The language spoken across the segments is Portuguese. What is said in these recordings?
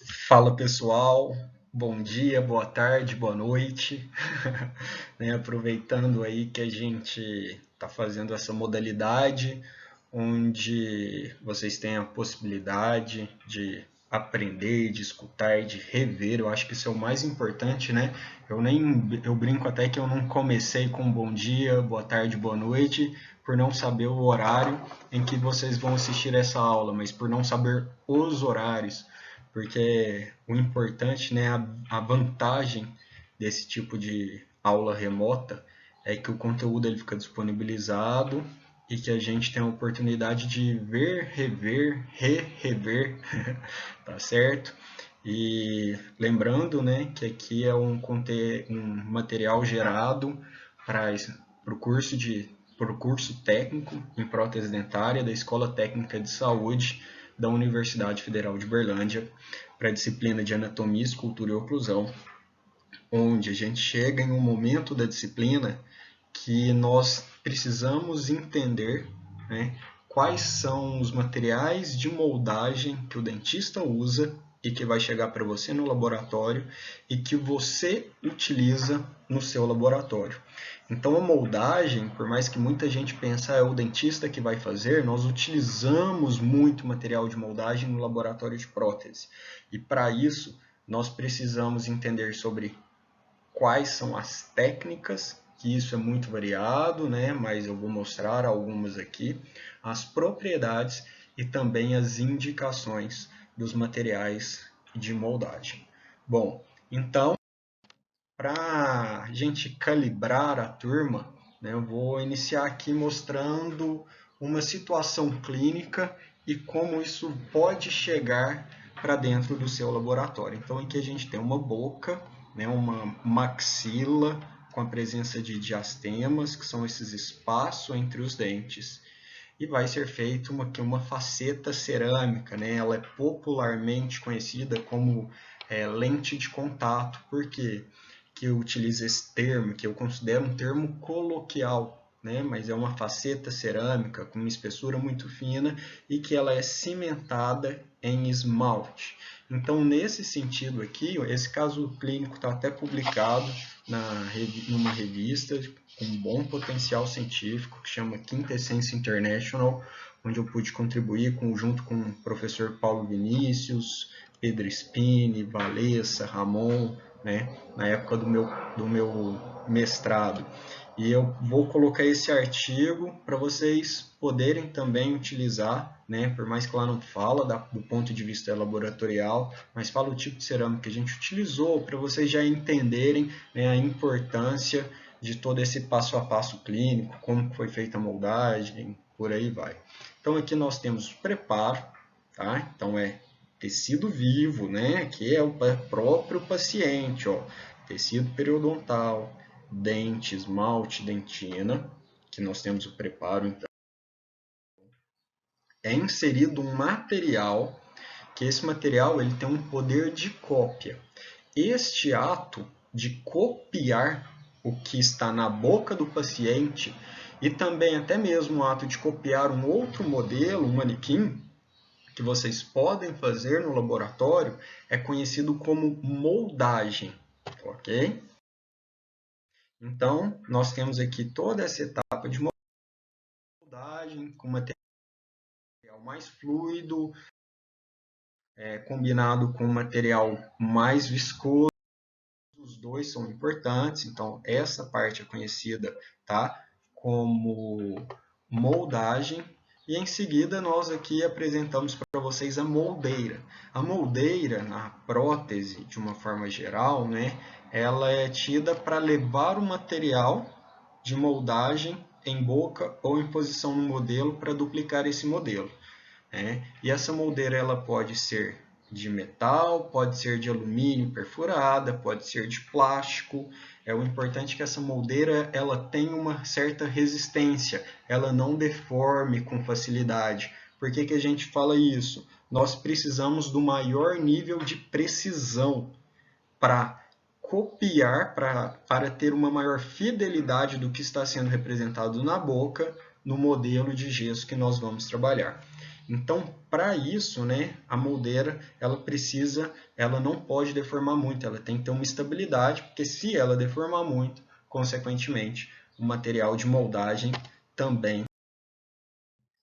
Fala pessoal, bom dia, boa tarde, boa noite. Né, aproveitando aí que a gente está fazendo essa modalidade onde vocês têm a possibilidade de aprender, de escutar, de rever. Eu acho que isso é o mais importante, né? Eu brinco até que eu não comecei com bom dia, boa tarde, boa noite, por não saber o horário em que vocês vão assistir essa aula, mas por não saber os horários, porque o importante, né, a vantagem desse tipo de aula remota é que o conteúdo ele fica disponibilizado e que a gente tem a oportunidade de ver, rever, rever, tá certo? E lembrando, né, que aqui é um material gerado para o curso técnico em prótese dentária da Escola Técnica de Saúde da Universidade Federal de Berlândia, para a disciplina de Anatomia, Escultura e Oclusão, onde a gente chega em um momento da disciplina que nós precisamos entender, né, quais são os materiais de moldagem que o dentista usa e que vai chegar para você no laboratório e que você utiliza no seu laboratório. Então a moldagem, por mais que muita gente pense é o dentista que vai fazer, nós utilizamos muito material de moldagem no laboratório de prótese. E para isso nós precisamos entender sobre quais são as técnicas, que isso é muito variado, né? Mas eu vou mostrar algumas aqui, as propriedades e também as indicações dos materiais de moldagem. Bom, então, para a gente calibrar a turma, né, eu vou iniciar aqui mostrando uma situação clínica e como isso pode chegar para dentro do seu laboratório. Então, aqui a gente tem uma boca, né, uma maxila com a presença de diastemas, que são esses espaços entre os dentes. E vai ser feita uma faceta cerâmica, né? Ela é popularmente conhecida como lente de contato. Por quê? Que eu utilizo esse termo, que eu considero um termo coloquial, né? Mas é uma faceta cerâmica com uma espessura muito fina e que ela é cimentada em esmalte. Então, nesse sentido aqui, esse caso clínico está até publicado numa revista com um bom potencial científico que chama Quintessência International, onde eu pude contribuir junto com o professor Paulo Vinícius, Pedro Spini, Valessa, Ramon, né, na época do meu mestrado. E eu vou colocar esse artigo para vocês poderem também utilizar, né, por mais que lá não fala do ponto de vista laboratorial, mas fala o tipo de cerâmica que a gente utilizou para vocês já entenderem, né, a importância de todo esse passo a passo clínico, como foi feita a moldagem, por aí vai. Então aqui nós temos o preparo, tá? Então é tecido vivo, né? Que é o próprio paciente, ó. Tecido periodontal, dente, esmalte, dentina, que nós temos o preparo, então. É inserido um material, que esse material ele tem um poder de cópia. Este ato de copiar o que está na boca do paciente e também até mesmo o ato de copiar um outro modelo, um manequim, que vocês podem fazer no laboratório, é conhecido como moldagem, ok? Então, nós temos aqui toda essa etapa de moldagem com material mais fluido, combinado com material mais viscoso. Os dois são importantes, então essa parte é conhecida, tá, como moldagem. E em seguida nós aqui apresentamos para vocês a moldeira. A moldeira na prótese, de uma forma geral, né, ela é tida para levar o material de moldagem em boca ou em posição no modelo para duplicar esse modelo. E essa moldeira ela pode ser de metal, pode ser de alumínio perfurada, pode ser de plástico. O importante é que essa moldeira ela tenha uma certa resistência, ela não deforme com facilidade. Por que a gente fala isso? Nós precisamos do maior nível de precisão para copiar, para ter uma maior fidelidade do que está sendo representado na boca no modelo de gesso que nós vamos trabalhar. Então, para isso, né, a moldeira ela não pode deformar muito, ela tem que ter uma estabilidade, porque se ela deformar muito, consequentemente, o material de moldagem também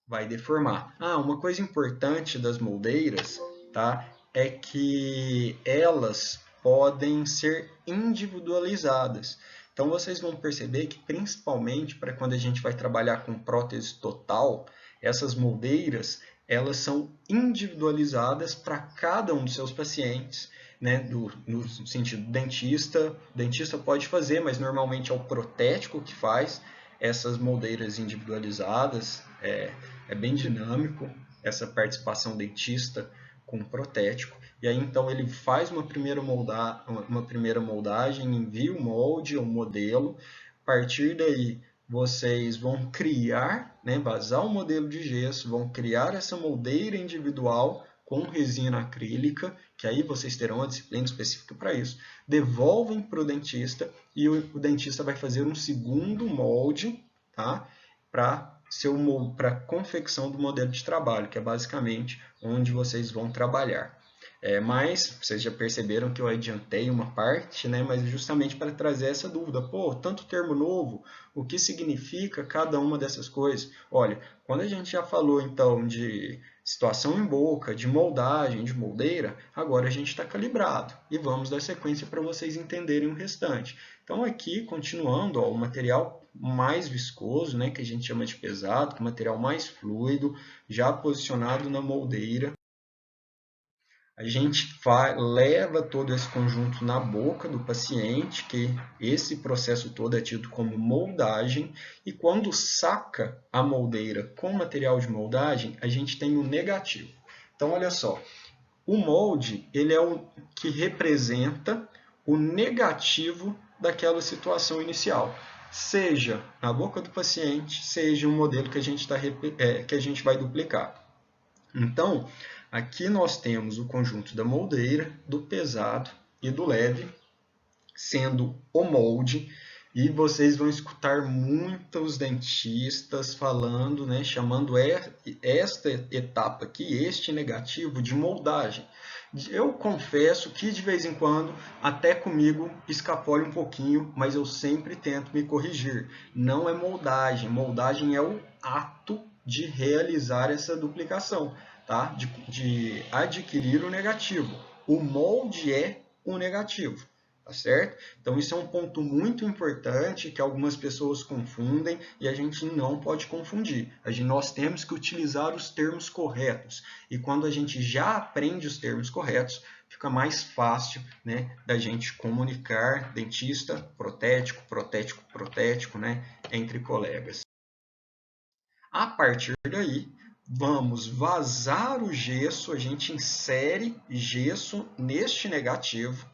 vai deformar. Uma coisa importante das moldeiras, tá, é que elas podem ser individualizadas. Então vocês vão perceber que principalmente para quando a gente vai trabalhar com prótese total, essas moldeiras elas são individualizadas para cada um dos seus pacientes, né, no sentido dentista. O dentista pode fazer, mas normalmente é o protético que faz essas moldeiras individualizadas. É bem dinâmico essa participação dentista com o protético. E aí então ele faz uma primeira moldagem, envia o molde ou modelo. A partir daí vocês vão criar, né, vazar o modelo de gesso, vão criar essa moldeira individual com resina acrílica, que aí vocês terão uma disciplina específica para isso. Devolvem para o dentista e o dentista vai fazer um segundo molde, tá, para a confecção do modelo de trabalho, que é basicamente onde vocês vão trabalhar. Mas vocês já perceberam que eu adiantei uma parte, né? Mas justamente para trazer essa dúvida. Pô, tanto termo novo, o que significa cada uma dessas coisas? Olha, quando a gente já falou então de situação em boca, de moldagem, de moldeira, agora a gente está calibrado. E vamos dar sequência para vocês entenderem o restante. Então aqui, continuando, ó, o material mais viscoso, né, que a gente chama de pesado, com material mais fluido, já posicionado na moldeira. A gente leva todo esse conjunto na boca do paciente, que esse processo todo é tido como moldagem, e quando saca a moldeira com material de moldagem, a gente tem o negativo. Então, olha só, o molde ele é o que representa o negativo daquela situação inicial, seja na boca do paciente, seja um modelo que a gente vai duplicar. Então, aqui nós temos o conjunto da moldeira, do pesado e do leve, sendo o molde, e vocês vão escutar muitos dentistas falando, né, chamando esta etapa aqui, este negativo, de moldagem. Eu confesso que de vez em quando, até comigo, escapole um pouquinho, mas eu sempre tento me corrigir. Não é moldagem, moldagem é o ato de realizar essa duplicação, tá? De adquirir o negativo. O molde é o negativo. Tá certo? Então isso é um ponto muito importante que algumas pessoas confundem e a gente não pode confundir. Nós temos que utilizar os termos corretos. E quando a gente já aprende os termos corretos, fica mais fácil, né, da gente comunicar dentista, protético, protético, protético, né, entre colegas. A partir daí, vamos vazar o gesso, a gente insere gesso neste negativo.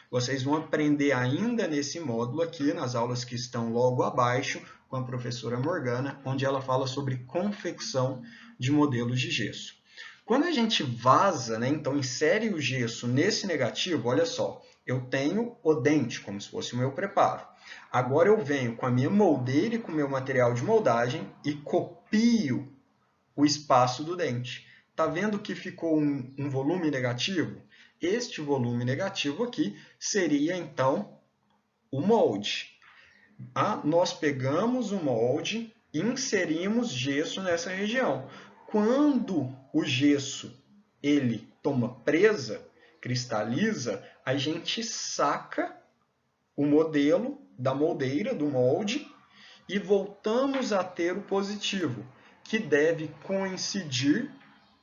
Vocês vão aprender ainda nesse módulo aqui, nas aulas que estão logo abaixo, com a professora Morgana, onde ela fala sobre confecção de modelos de gesso. Quando a gente vaza, né, então insere o gesso nesse negativo, olha só, eu tenho o dente, como se fosse o meu preparo. Agora eu venho com a minha moldeira e com o meu material de moldagem e copio o espaço do dente. Está vendo que ficou um volume negativo? Este volume negativo aqui seria, então, o molde. Nós pegamos o molde e inserimos gesso nessa região. Quando o gesso ele toma presa, cristaliza, a gente saca o modelo da moldeira, do molde, e voltamos a ter o positivo, que deve coincidir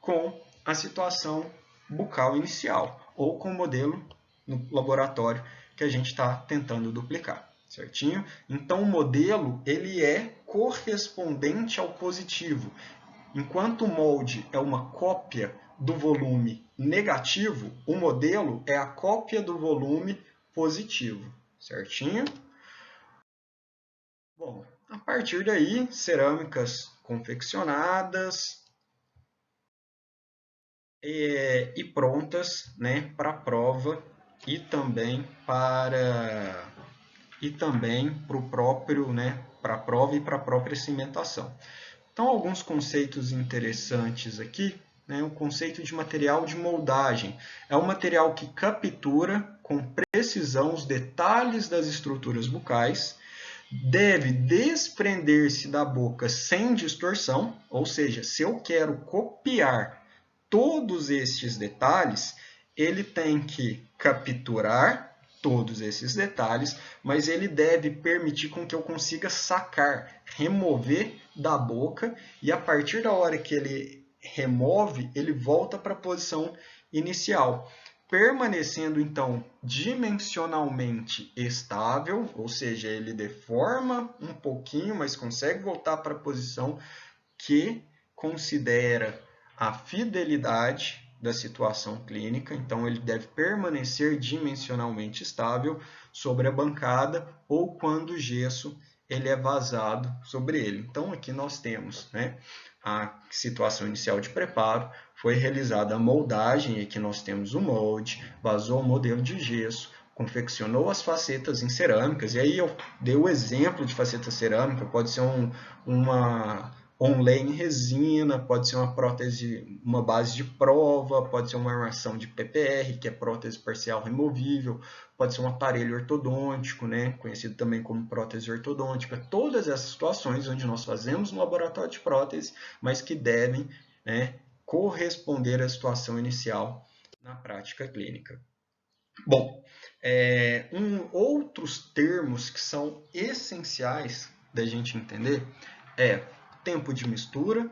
com a situação bucal inicial, ou com o modelo no laboratório que a gente está tentando duplicar, certinho? Então o modelo ele é correspondente ao positivo. Enquanto o molde é uma cópia do volume negativo, o modelo é a cópia do volume positivo, certinho? Bom, a partir daí, cerâmicas confeccionadas e prontas, né, para a prova e também para o próprio, né, para a prova e para a própria cimentação. Então, alguns conceitos interessantes aqui, né? O conceito de material de moldagem. É um material que captura com precisão os detalhes das estruturas bucais, deve desprender-se da boca sem distorção, ou seja, se eu quero copiar todos estes detalhes, ele tem que capturar todos esses detalhes, mas ele deve permitir com que eu consiga sacar, remover da boca, e a partir da hora que ele remove, ele volta para a posição inicial, permanecendo então dimensionalmente estável, ou seja, ele deforma um pouquinho, mas consegue voltar para a posição que considera a fidelidade da situação clínica, então ele deve permanecer dimensionalmente estável sobre a bancada ou quando o gesso ele é vazado sobre ele. Então aqui nós temos, né, a situação inicial de preparo, foi realizada a moldagem, e aqui nós temos o molde, vazou o modelo de gesso, confeccionou as facetas em cerâmicas, e aí eu dei o exemplo de faceta cerâmica, pode ser uma onlay em resina, pode ser uma prótese, uma base de prova, pode ser uma armação de PPR, que é prótese parcial removível, pode ser um aparelho ortodôntico, né, conhecido também como prótese ortodôntica. Todas essas situações onde nós fazemos no laboratório de prótese, mas que devem, né, corresponder à situação inicial na prática clínica. Bom, outros termos que são essenciais da gente entender é tempo de mistura,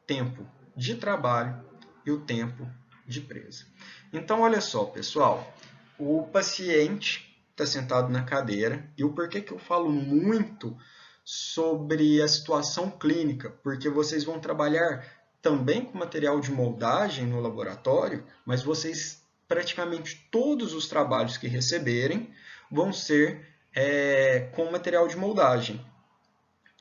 tempo de trabalho e o tempo de presa. Então, olha só, pessoal, o paciente está sentado na cadeira, e o porquê que eu falo muito sobre a situação clínica, porque vocês vão trabalhar também com material de moldagem no laboratório, mas vocês, praticamente todos os trabalhos que receberem, vão ser com material de moldagem.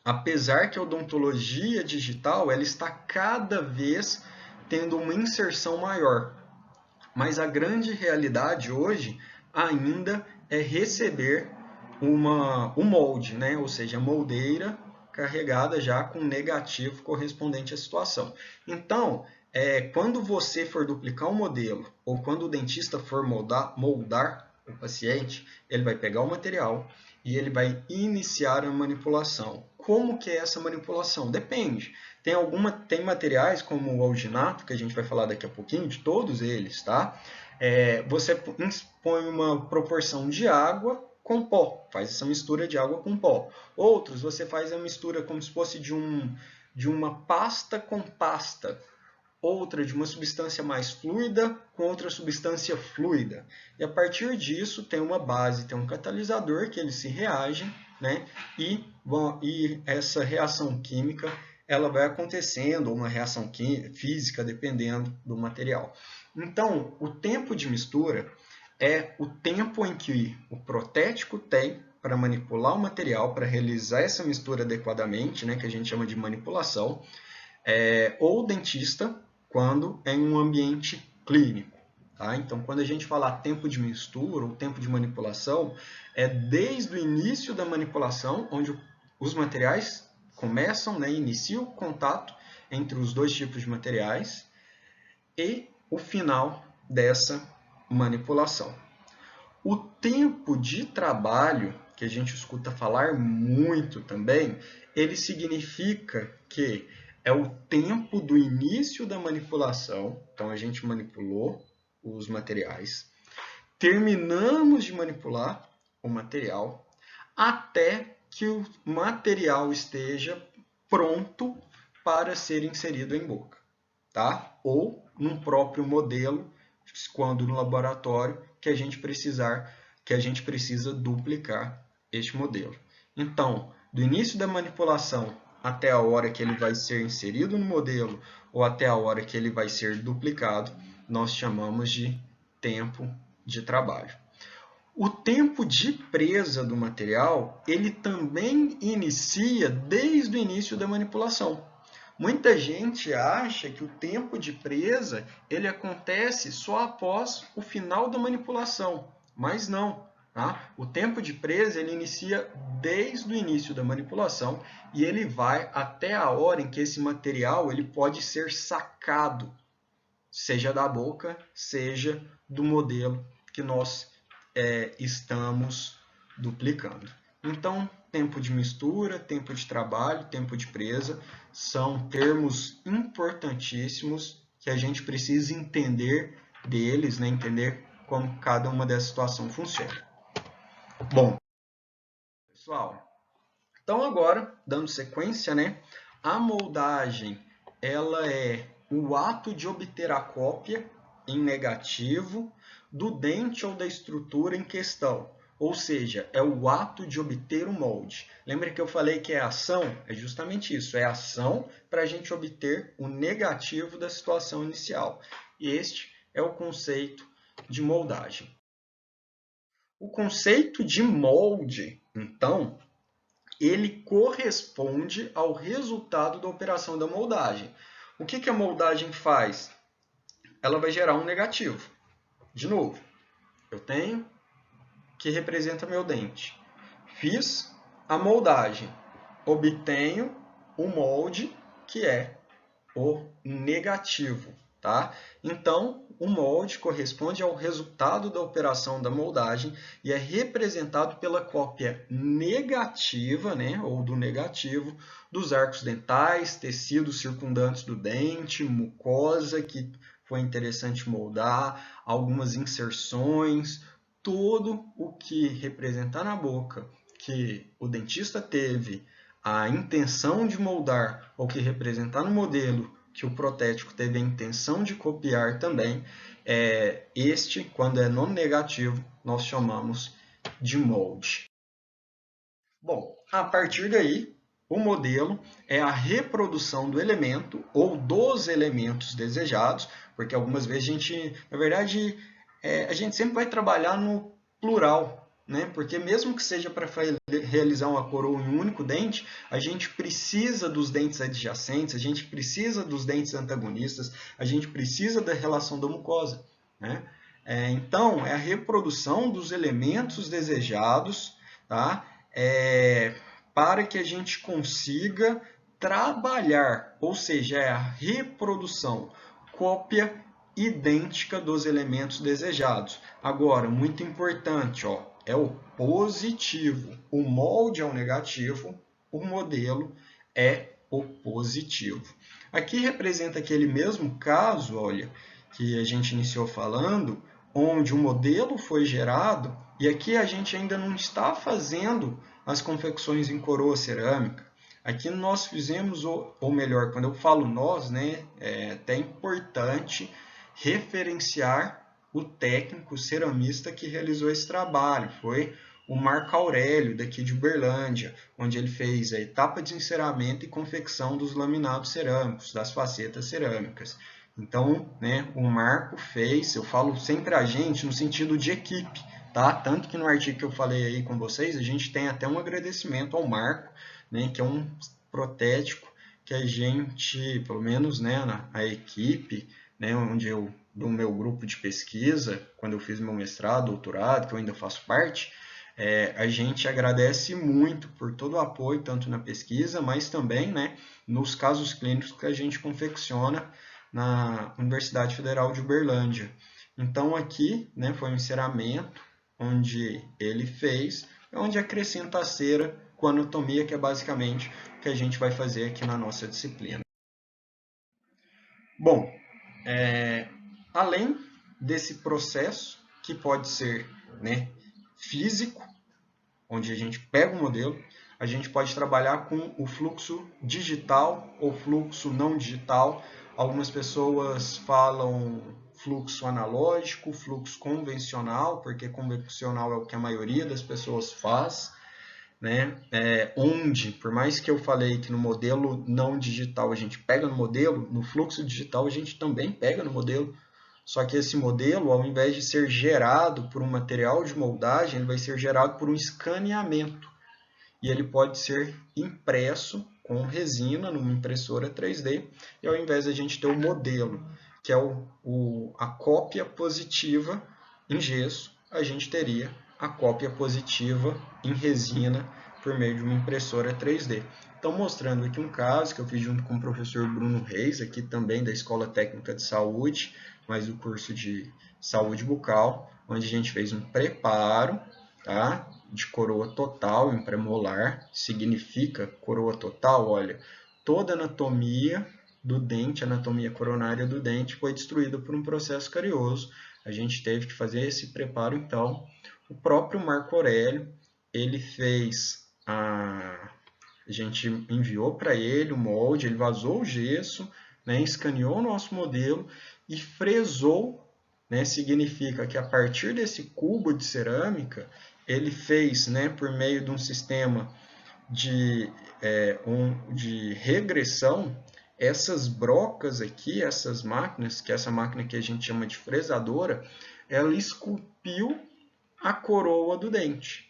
Apesar que a odontologia digital ela está cada vez tendo uma inserção maior, mas a grande realidade hoje ainda é receber o molde, né? Ou seja, a moldeira carregada já com negativo correspondente à situação. Então, quando você for duplicar um modelo, ou quando o dentista for moldar o paciente, ele vai pegar o material e ele vai iniciar a manipulação. Como que é essa manipulação? Depende. Tem materiais como o alginato, que a gente vai falar daqui a pouquinho, de todos eles, tá? Você põe uma proporção de água com pó, faz essa mistura de água com pó. Outros, você faz a mistura como se fosse de uma pasta com pasta. Outra de uma substância mais fluida com outra substância fluida. E a partir disso tem uma base, tem um catalisador que eles se reagem, né? E essa reação química ela vai acontecendo, ou uma reação física, dependendo do material. Então, o tempo de mistura é o tempo em que o protético tem para manipular o material, para realizar essa mistura adequadamente, né? Que a gente chama de manipulação, ou o dentista, quando é em um ambiente clínico. Tá? Então, quando a gente falar tempo de mistura ou tempo de manipulação, é desde o início da manipulação, onde os materiais começam, né, iniciam o contato entre os dois tipos de materiais, e o final dessa manipulação. O tempo de trabalho, que a gente escuta falar muito também, ele significa que é o tempo do início da manipulação, então a gente manipulou os materiais, terminamos de manipular o material, até que o material esteja pronto para ser inserido em boca, tá? Ou num próprio modelo, quando no laboratório que a gente precisa duplicar este modelo. Então, do início da manipulação até a hora que ele vai ser inserido no modelo ou até a hora que ele vai ser duplicado, nós chamamos de tempo de trabalho. O tempo de presa do material, ele também inicia desde o início da manipulação. Muita gente acha que o tempo de presa ele acontece só após o final da manipulação, mas não. Tá? O tempo de presa ele inicia desde o início da manipulação e ele vai até a hora em que esse material ele pode ser sacado, seja da boca, seja do modelo que nós estamos duplicando. Então, tempo de mistura, tempo de trabalho, tempo de presa são termos importantíssimos que a gente precisa entender deles, né? Entender como cada uma dessas situações funciona. Bom, pessoal, então agora, dando sequência, né? A moldagem, ela é o ato de obter a cópia em negativo do dente ou da estrutura em questão. Ou seja, é o ato de obter o molde. Lembra que eu falei que é ação? É justamente isso, é ação para a gente obter o negativo da situação inicial. E este é o conceito de moldagem. O conceito de molde, então, ele corresponde ao resultado da operação da moldagem. O que a moldagem faz? Ela vai gerar um negativo. De novo, eu tenho que representa meu dente. Fiz a moldagem, obtenho o molde, que é o negativo. Tá? Então, o molde corresponde ao resultado da operação da moldagem e é representado pela cópia negativa, né, ou do negativo, dos arcos dentais, tecidos circundantes do dente, mucosa, que foi interessante moldar, algumas inserções, tudo o que representar na boca que o dentista teve a intenção de moldar ou que representar no modelo que o protético teve a intenção de copiar também, este, quando é no negativo, nós chamamos de molde. Bom, a partir daí, o modelo é a reprodução do elemento ou dos elementos desejados, porque algumas vezes a gente, na verdade, a gente sempre vai trabalhar no plural, né? Porque mesmo que seja para realizar uma coroa em um único dente, a gente precisa dos dentes adjacentes, a gente precisa dos dentes antagonistas, a gente precisa da relação da mucosa, né? Então, é a reprodução dos elementos desejados, tá? Para que a gente consiga trabalhar, ou seja, é a reprodução, cópia idêntica dos elementos desejados. Agora, muito importante, ó, é o positivo. O molde é o negativo, o modelo é o positivo. Aqui representa aquele mesmo caso, olha, que a gente iniciou falando, onde o modelo foi gerado e aqui a gente ainda não está fazendo as confecções em coroa cerâmica. Aqui nós fizemos, ou melhor, quando eu falo nós, né, é até importante referenciar o técnico o ceramista que realizou esse trabalho. Foi o Marco Aurélio, daqui de Uberlândia, onde ele fez a etapa de enceramento e confecção dos laminados cerâmicos, das facetas cerâmicas. Então, né, o Marco fez, eu falo sempre a gente no sentido de equipe, tá? Tanto que no artigo que eu falei aí com vocês, a gente tem até um agradecimento ao Marco, né, que é um protético que a gente, pelo menos, né, a equipe, né, onde eu, do meu grupo de pesquisa, quando eu fiz meu mestrado, doutorado, que eu ainda faço parte, a gente agradece muito por todo o apoio, tanto na pesquisa, mas também, né, nos casos clínicos que a gente confecciona na Universidade Federal de Uberlândia. Então, aqui, né, foi um enceramento onde ele fez, onde acrescenta a cera com anatomia, que é basicamente o que a gente vai fazer aqui na nossa disciplina. Bom, além desse processo, que pode ser, né, físico, onde a gente pega o modelo, a gente pode trabalhar com o fluxo digital ou fluxo não digital. Algumas pessoas falam fluxo analógico, fluxo convencional, porque convencional é o que a maioria das pessoas faz, né? Onde, por mais que eu falei que no modelo não digital a gente pega no modelo, no fluxo digital a gente também pega no modelo, só que esse modelo, ao invés de ser gerado por um material de moldagem, ele vai ser gerado por um escaneamento. E ele pode ser impresso com resina numa impressora 3D, e ao invés de a gente ter o modelo, que é a cópia positiva em gesso, a gente teria a cópia positiva em resina por meio de uma impressora 3D. Então, mostrando aqui um caso que eu fiz junto com o professor Bruno Reis, aqui também da Escola Técnica de Saúde, mas do curso de Saúde Bucal, onde a gente fez um preparo, tá, de coroa total em premolar. Significa coroa total, olha, toda a anatomia do dente, a anatomia coronária do dente, foi destruída por um processo carioso. A gente teve que fazer esse preparo, então. O próprio Marco Aurélio, ele fez a gente enviou para ele o molde, ele vazou o gesso, né, escaneou o nosso modelo e fresou, né, significa que a partir desse cubo de cerâmica, ele fez, né, por meio de um sistema de regressão, essas brocas aqui, essas máquinas, que é essa máquina que a gente chama de fresadora, ela esculpiu a coroa do dente.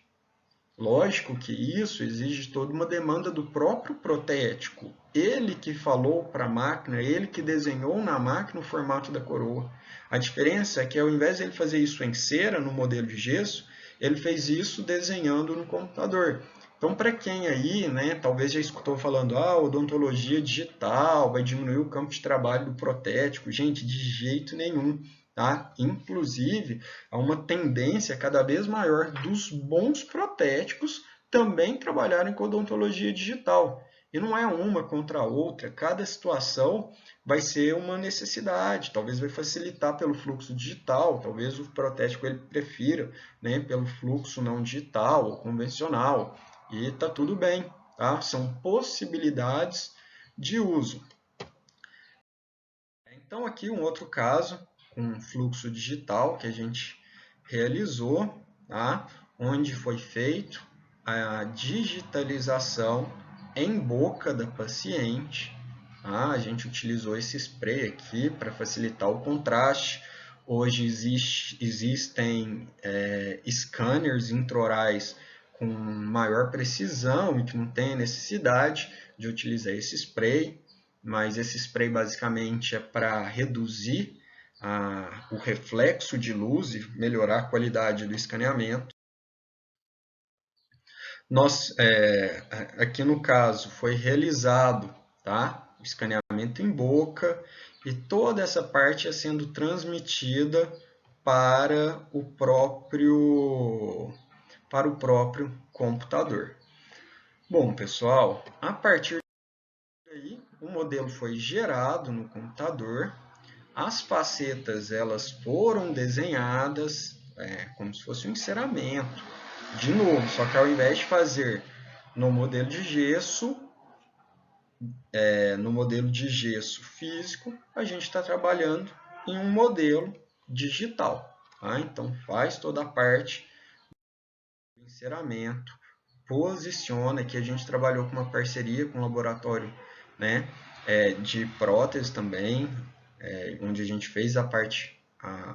Lógico que isso exige toda uma demanda do próprio protético. Ele que falou para a máquina, ele que desenhou na máquina o formato da coroa. A diferença é que ao invés de ele fazer isso em cera, no modelo de gesso, ele fez isso desenhando no computador. Então, para quem aí, né, talvez já escutou falando, odontologia digital, vai diminuir o campo de trabalho do protético. Gente, de jeito nenhum. Tá? Inclusive, há uma tendência cada vez maior dos bons protéticos também trabalharem com odontologia digital. E não é uma contra a outra, cada situação vai ser uma necessidade, talvez vai facilitar pelo fluxo digital, talvez o protético ele prefira, né, pelo fluxo não digital ou convencional, e está tudo bem, tá? São possibilidades de uso. Então aqui um outro caso, um fluxo digital que a gente realizou, tá? Onde foi feito a digitalização em boca da paciente. Tá? A gente utilizou esse spray aqui para facilitar o contraste. Hoje existem scanners intraorais com maior precisão e que não tem necessidade de utilizar esse spray, mas esse spray basicamente é para reduzir o reflexo de luz e melhorar a qualidade do escaneamento. Aqui no caso foi realizado, tá, o escaneamento em boca e toda essa parte é sendo transmitida para o próprio computador. Bom, pessoal, a partir daí o modelo foi gerado no computador. As facetas elas foram desenhadas como se fosse um enceramento. De novo, só que ao invés de fazer no modelo de gesso, físico, a gente está trabalhando em um modelo digital. Tá? Então, faz toda a parte do enceramento, posiciona, que a gente trabalhou com uma parceria com um laboratório, né, de prótese também, onde a gente fez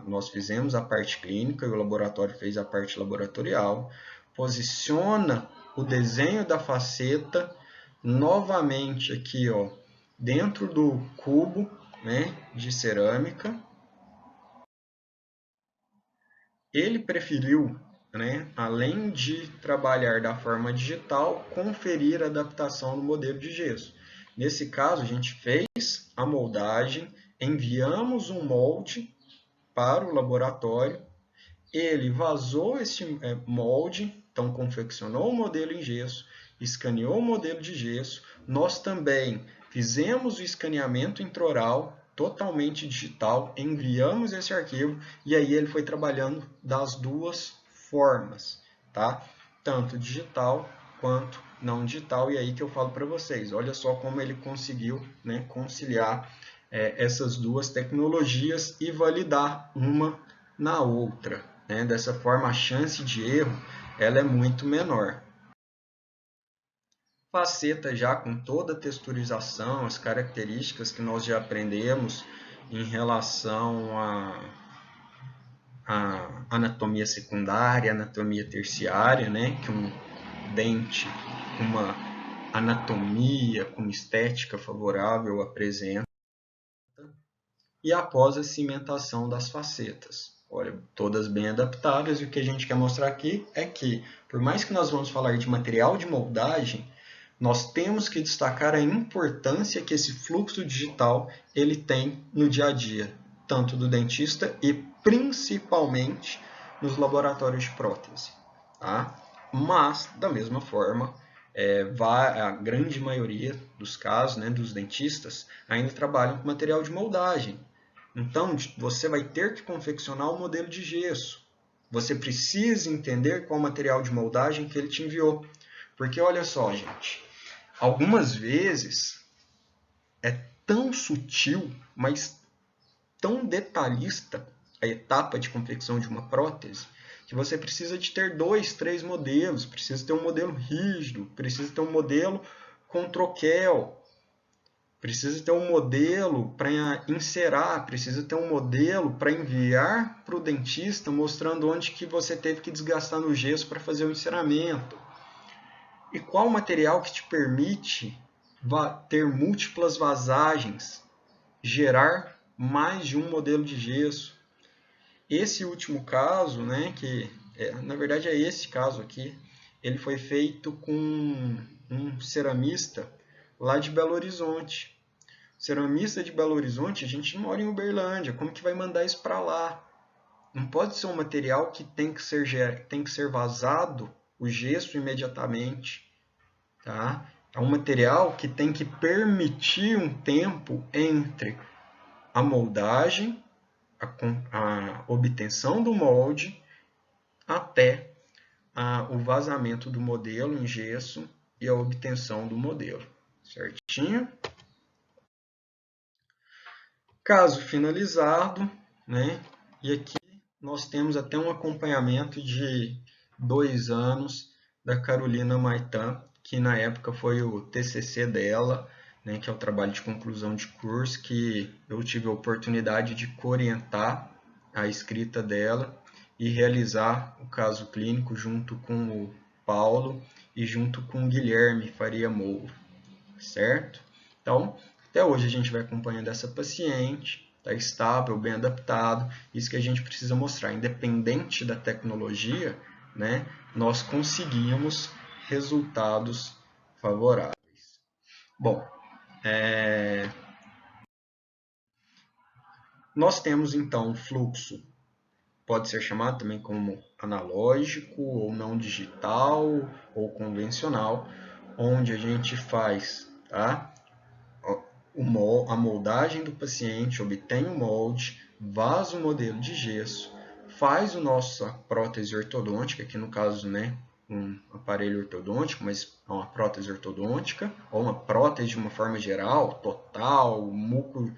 nós fizemos a parte clínica e o laboratório fez a parte laboratorial, posiciona o desenho da faceta novamente aqui, ó, dentro do cubo, né, de cerâmica. Ele preferiu, né, além de trabalhar da forma digital, conferir a adaptação no modelo de gesso. Nesse caso, a gente fez a moldagem, enviamos um molde para o laboratório, ele vazou esse molde, então confeccionou o modelo em gesso, escaneou o modelo de gesso, nós também fizemos o escaneamento intraoral, totalmente digital, enviamos esse arquivo e aí ele foi trabalhando das duas formas, tá? Tanto digital quanto não digital, e aí que eu falo para vocês, olha só como ele conseguiu, né, conciliar essas duas tecnologias e validar uma na outra, né? Dessa forma a chance de erro ela é muito menor. Faceta já com toda a texturização, as características que nós já aprendemos em relação à anatomia secundária, anatomia terciária, né? Que um dente com uma anatomia, com uma estética favorável apresenta. E após a cimentação das facetas. Olha, todas bem adaptadas, e o que a gente quer mostrar aqui é que, por mais que nós vamos falar de material de moldagem, nós temos que destacar a importância que esse fluxo digital ele tem no dia a dia, tanto do dentista e principalmente nos laboratórios de prótese. Tá? Mas, da mesma forma, a grande maioria dos casos, né, dos dentistas, ainda trabalham com material de moldagem. Então, você vai ter que confeccionar o modelo de gesso. Você precisa entender qual material de moldagem que ele te enviou. Porque, olha só, gente, algumas vezes é tão sutil, mas tão detalhista a etapa de confecção de uma prótese, que você precisa de ter 2, 3 modelos, precisa ter um modelo rígido, precisa ter um modelo com troquel, precisa ter um modelo para inserar, precisa ter um modelo para enviar para o dentista mostrando onde que você teve que desgastar no gesso para fazer o enceramento. E qual material que te permite ter múltiplas vasagens, gerar mais de um modelo de gesso. Esse último caso, né, na verdade é esse caso aqui, ele foi feito com um ceramista lá de Belo Horizonte. Ceramista de Belo Horizonte, a gente não mora em Uberlândia, como que vai mandar isso para lá? Não pode ser um material que tem que ser vazado o gesso imediatamente. Tá? É um material que tem que permitir um tempo entre a moldagem, a obtenção do molde, até o vazamento do modelo em gesso e a obtenção do modelo. Certinho? Caso finalizado, né? E aqui nós temos até um acompanhamento de 2 anos da Carolina Maitan, que na época foi o TCC dela, né, que é o trabalho de conclusão de curso, que eu tive a oportunidade de orientar a escrita dela e realizar o caso clínico junto com o Paulo e junto com o Guilherme Faria Moura, certo? Então, até hoje a gente vai acompanhando essa paciente, está estável, bem adaptado, isso que a gente precisa mostrar, independente da tecnologia, né, nós conseguimos resultados favoráveis. Bom, nós temos então o fluxo, pode ser chamado também como analógico ou não digital ou convencional, onde a gente faz, tá, a moldagem do paciente, obtém o molde, vaza o modelo de gesso, faz a nossa prótese ortodôntica, que no caso, né, um aparelho ortodôntico, mas é uma prótese ortodôntica, ou uma prótese de uma forma geral, total, muco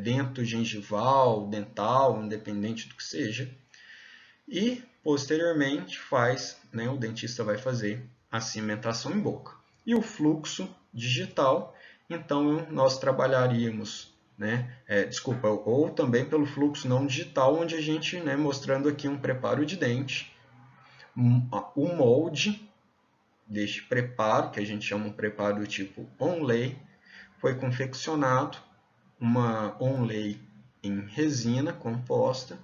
dento gengival, dental, independente do que seja. E, posteriormente, né, o dentista vai fazer a cimentação em boca. E o fluxo digital, então nós trabalharíamos, né, ou também pelo fluxo não digital, onde a gente, né, mostrando aqui um preparo de dente, o molde deste preparo, que a gente chama de preparo do tipo onlay, foi confeccionado uma onlay em resina composta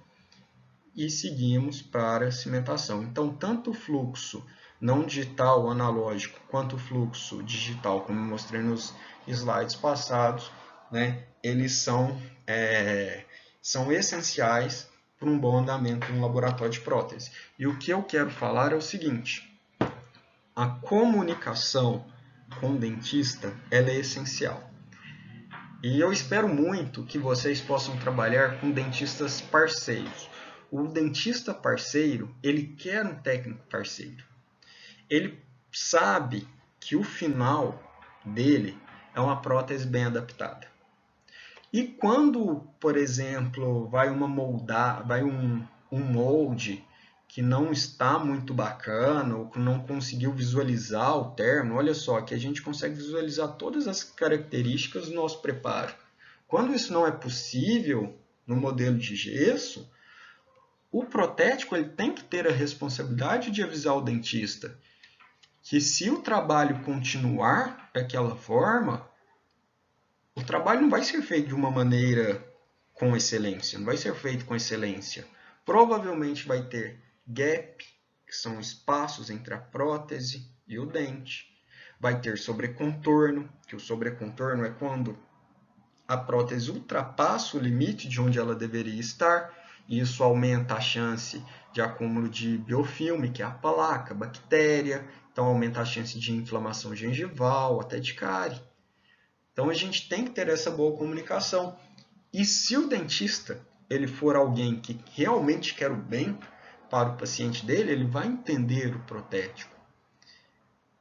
e seguimos para a cimentação. Então, tanto o fluxo não digital analógico quanto o fluxo digital, como eu mostrei nos slides passados, né, eles são essenciais para um bom andamento no laboratório de prótese. E o que eu quero falar é o seguinte: a comunicação com o dentista ela é essencial. E eu espero muito que vocês possam trabalhar com dentistas parceiros. O dentista parceiro, ele quer um técnico parceiro. Ele sabe que o final dele é uma prótese bem adaptada. E quando, por exemplo, vai um molde que não está muito bacana ou que não conseguiu visualizar o termo, olha só, que a gente consegue visualizar todas as características do nosso preparo. Quando isso não é possível no modelo de gesso, o protético ele tem que ter a responsabilidade de avisar o dentista que se o trabalho continuar daquela forma, o trabalho não vai ser feito de uma maneira com excelência, não vai ser feito com excelência. provavelmente vai ter gap, que são espaços entre a prótese e o dente. Vai ter sobrecontorno, que o sobrecontorno é quando a prótese ultrapassa o limite de onde ela deveria estar, e isso aumenta a chance de acúmulo de biofilme, que é a placa, bactéria, então aumenta a chance de inflamação gengival, até de cárie. Então a gente tem que ter essa boa comunicação. E se o dentista ele for alguém que realmente quer o bem para o paciente dele, ele vai entender o protético.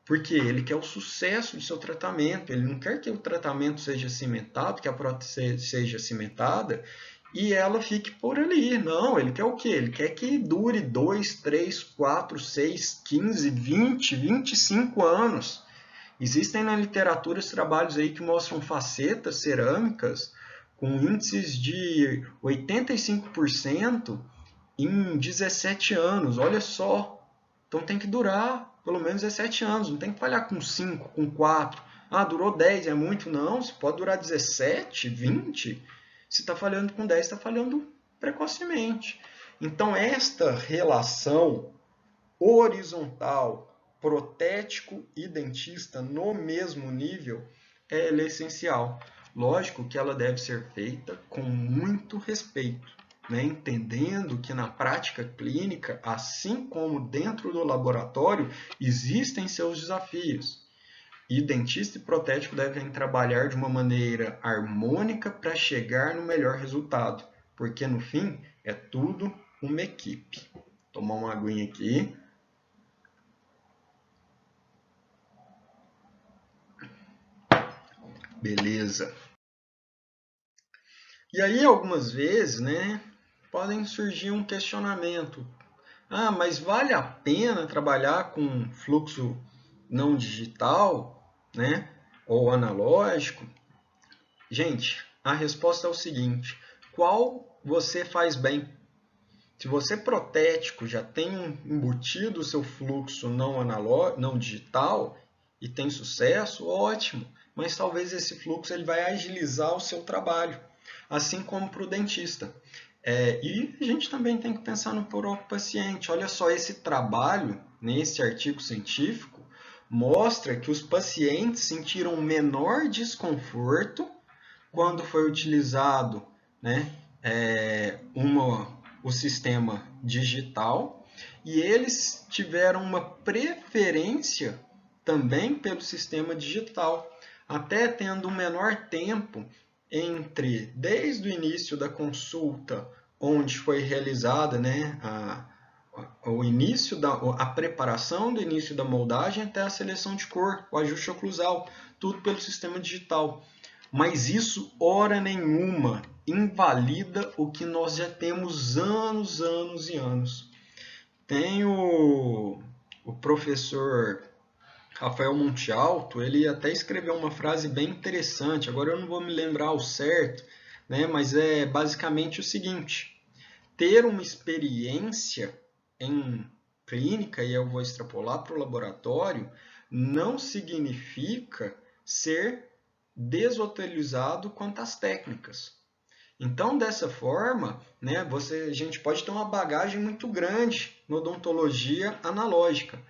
Porque ele quer o sucesso do seu tratamento, ele não quer que o tratamento seja cimentado, que a prótese seja cimentada e ela fique por ali. Não, ele quer o quê? Ele quer que dure 2, 3, 4, 6, 15, 20, 25 anos. Existem na literatura trabalhos aí que mostram facetas cerâmicas com índices de 85% em 17 anos. Olha só. Então tem que durar pelo menos 17 anos. Não tem que falhar com 5, com 4. Ah, durou 10, é muito? Não, se pode durar 17, 20. Se está falhando com 10, está falhando precocemente. Então esta relação horizontal, protético e dentista no mesmo nível, ela é essencial. Lógico que ela deve ser feita com muito respeito, né? Entendendo que na prática clínica, assim como dentro do laboratório, existem seus desafios. E dentista e protético devem trabalhar de uma maneira harmônica para chegar no melhor resultado, porque no fim é tudo uma equipe. Vou tomar uma aguinha aqui. Beleza. E aí, algumas vezes, né, podem surgir um questionamento. Ah, mas vale a pena trabalhar com fluxo não digital, né, ou analógico? Gente, a resposta é o seguinte: qual você faz bem? Se você protético já tem embutido o seu fluxo não analógico, não digital e tem sucesso, ótimo. Mas talvez esse fluxo ele vai agilizar o seu trabalho, assim como para o dentista. E a gente também tem que pensar no próprio paciente. Olha só, esse trabalho, nesse artigo científico, mostra que os pacientes sentiram menor desconforto quando foi utilizado, né, o sistema digital, e eles tiveram uma preferência também pelo sistema digital, até tendo um menor tempo desde o início da consulta, onde foi realizada, né, a preparação do início da moldagem até a seleção de cor, o ajuste oclusal, tudo pelo sistema digital. Mas isso, hora nenhuma, invalida o que nós já temos anos, anos e anos. Tem o professor Rafael Monte Alto, ele até escreveu uma frase bem interessante, agora eu não vou me lembrar ao certo, né, mas é basicamente o seguinte: ter uma experiência em clínica, e eu vou extrapolar para o laboratório, não significa ser desatualizado quanto às técnicas. Então, dessa forma, né, a gente pode ter uma bagagem muito grande na odontologia analógica,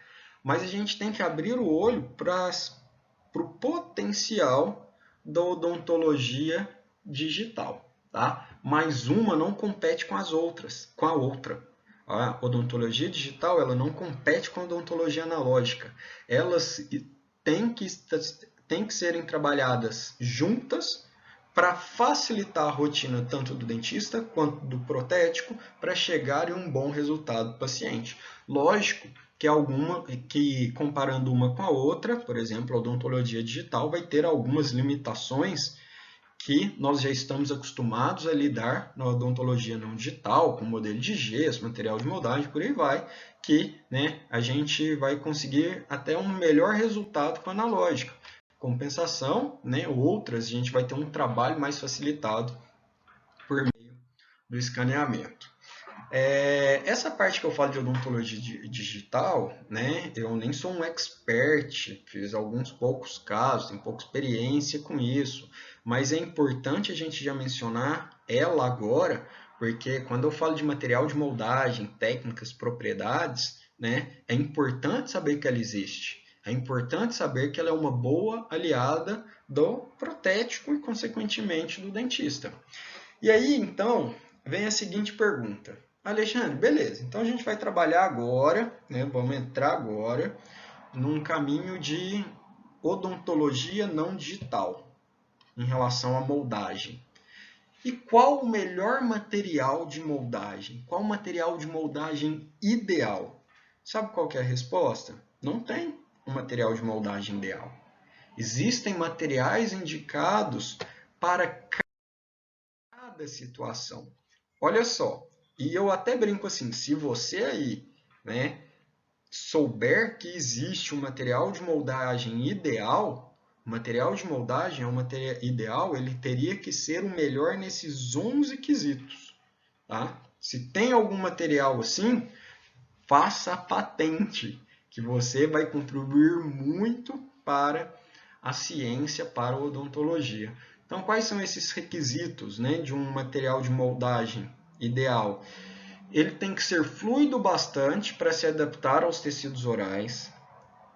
mas a gente tem que abrir o olho para o potencial da odontologia digital. Tá? Mas uma não compete com as outras, com a outra. A odontologia digital ela não compete com a odontologia analógica. Elas têm que serem trabalhadas juntas para facilitar a rotina tanto do dentista quanto do protético para chegar em um bom resultado do paciente. Lógico que comparando uma com a outra, por exemplo, a odontologia digital vai ter algumas limitações que nós já estamos acostumados a lidar na odontologia não digital, com modelo de gesso, material de moldagem, por aí vai, que, né, a gente vai conseguir até um melhor resultado com a analógica. Compensação, né, outras, a gente vai ter um trabalho mais facilitado por meio do escaneamento. Essa parte que eu falo de odontologia digital, né, eu nem sou um expert, fiz alguns poucos casos, tenho pouca experiência com isso, mas é importante a gente já mencionar ela agora, Porque quando eu falo de material de moldagem, técnicas, propriedades, né, é importante saber que ela existe. É importante saber que ela é uma boa aliada do protético e, consequentemente, do dentista. E aí, então, vem a seguinte pergunta. Alexandre, beleza, então a gente vai trabalhar agora, né, vamos entrar agora num caminho de odontologia não digital em relação à moldagem. E qual o melhor material de moldagem? Qual o material de moldagem ideal? Sabe qual que é a resposta? Não tem um material de moldagem ideal. Existem materiais indicados para cada situação. Olha só, e eu até brinco assim, se você aí, né, souber que existe um material de moldagem ideal, o material de moldagem é um material ideal, ele teria que ser o melhor nesses 11 quesitos. Tá? Se tem algum material assim, faça a patente, que você vai contribuir muito para a ciência, para a odontologia. Então, quais são esses requisitos, né, de um material de moldagem ideal? Ele tem que ser fluido bastante para se adaptar aos tecidos orais.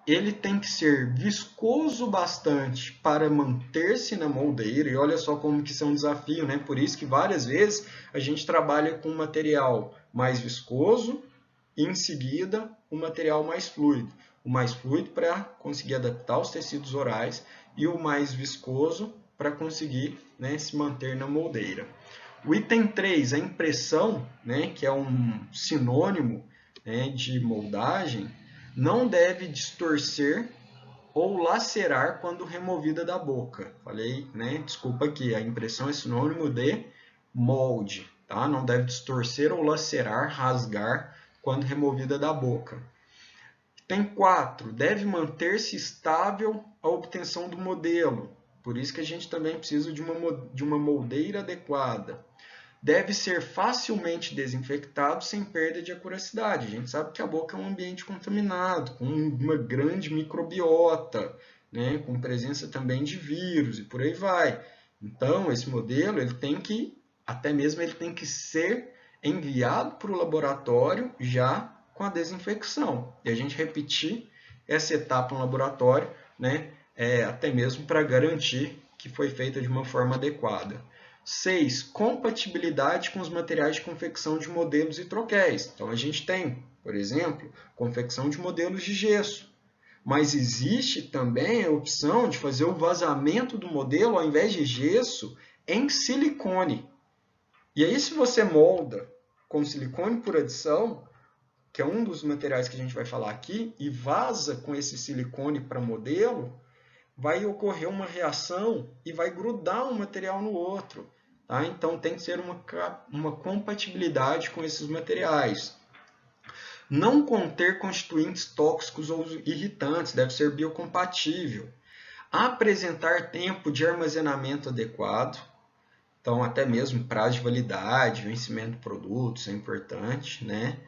Ele tem que ser viscoso bastante para manter-se na moldeira. E olha só como que isso é um desafio, né? Por isso que várias vezes a gente trabalha com um material mais viscoso e em seguida um material mais fluido. O mais fluido para conseguir adaptar aos tecidos orais e o mais viscoso para conseguir, né, se manter na moldeira. O item 3, a impressão, né, que é um sinônimo, né, de moldagem, não deve distorcer ou lacerar quando removida da boca. Falei, né? Desculpa aqui, a impressão é sinônimo de molde, tá? Não deve distorcer ou lacerar, rasgar quando removida da boca. Tem 4, deve manter-se estável a obtenção do modelo. Por isso que a gente também precisa de uma moldeira adequada. Deve ser facilmente desinfectado sem perda de acuracidade. A gente sabe que a boca é um ambiente contaminado, com uma grande microbiota, né, com presença também de vírus e por aí vai. Então, esse modelo ele tem que, até mesmo ele tem que ser enviado para o laboratório já com a desinfecção. E a gente repetir essa etapa no laboratório, né, até mesmo para garantir que foi feita de uma forma adequada. 6. Compatibilidade com os materiais de confecção de modelos e troquéis. Então, a gente tem, por exemplo, confecção de modelos de gesso. Mas existe também a opção de fazer o vazamento do modelo, ao invés de gesso, em silicone. E aí, se você molda com silicone por adição, que é um dos materiais que a gente vai falar aqui, e vaza com esse silicone para modelo, vai ocorrer uma reação e vai grudar um material no outro. Tá? Então, tem que ser uma compatibilidade com esses materiais. Não conter constituintes tóxicos ou irritantes, deve ser biocompatível. Apresentar tempo de armazenamento adequado. Então, até mesmo prazo de validade, vencimento de produtos é importante. Né?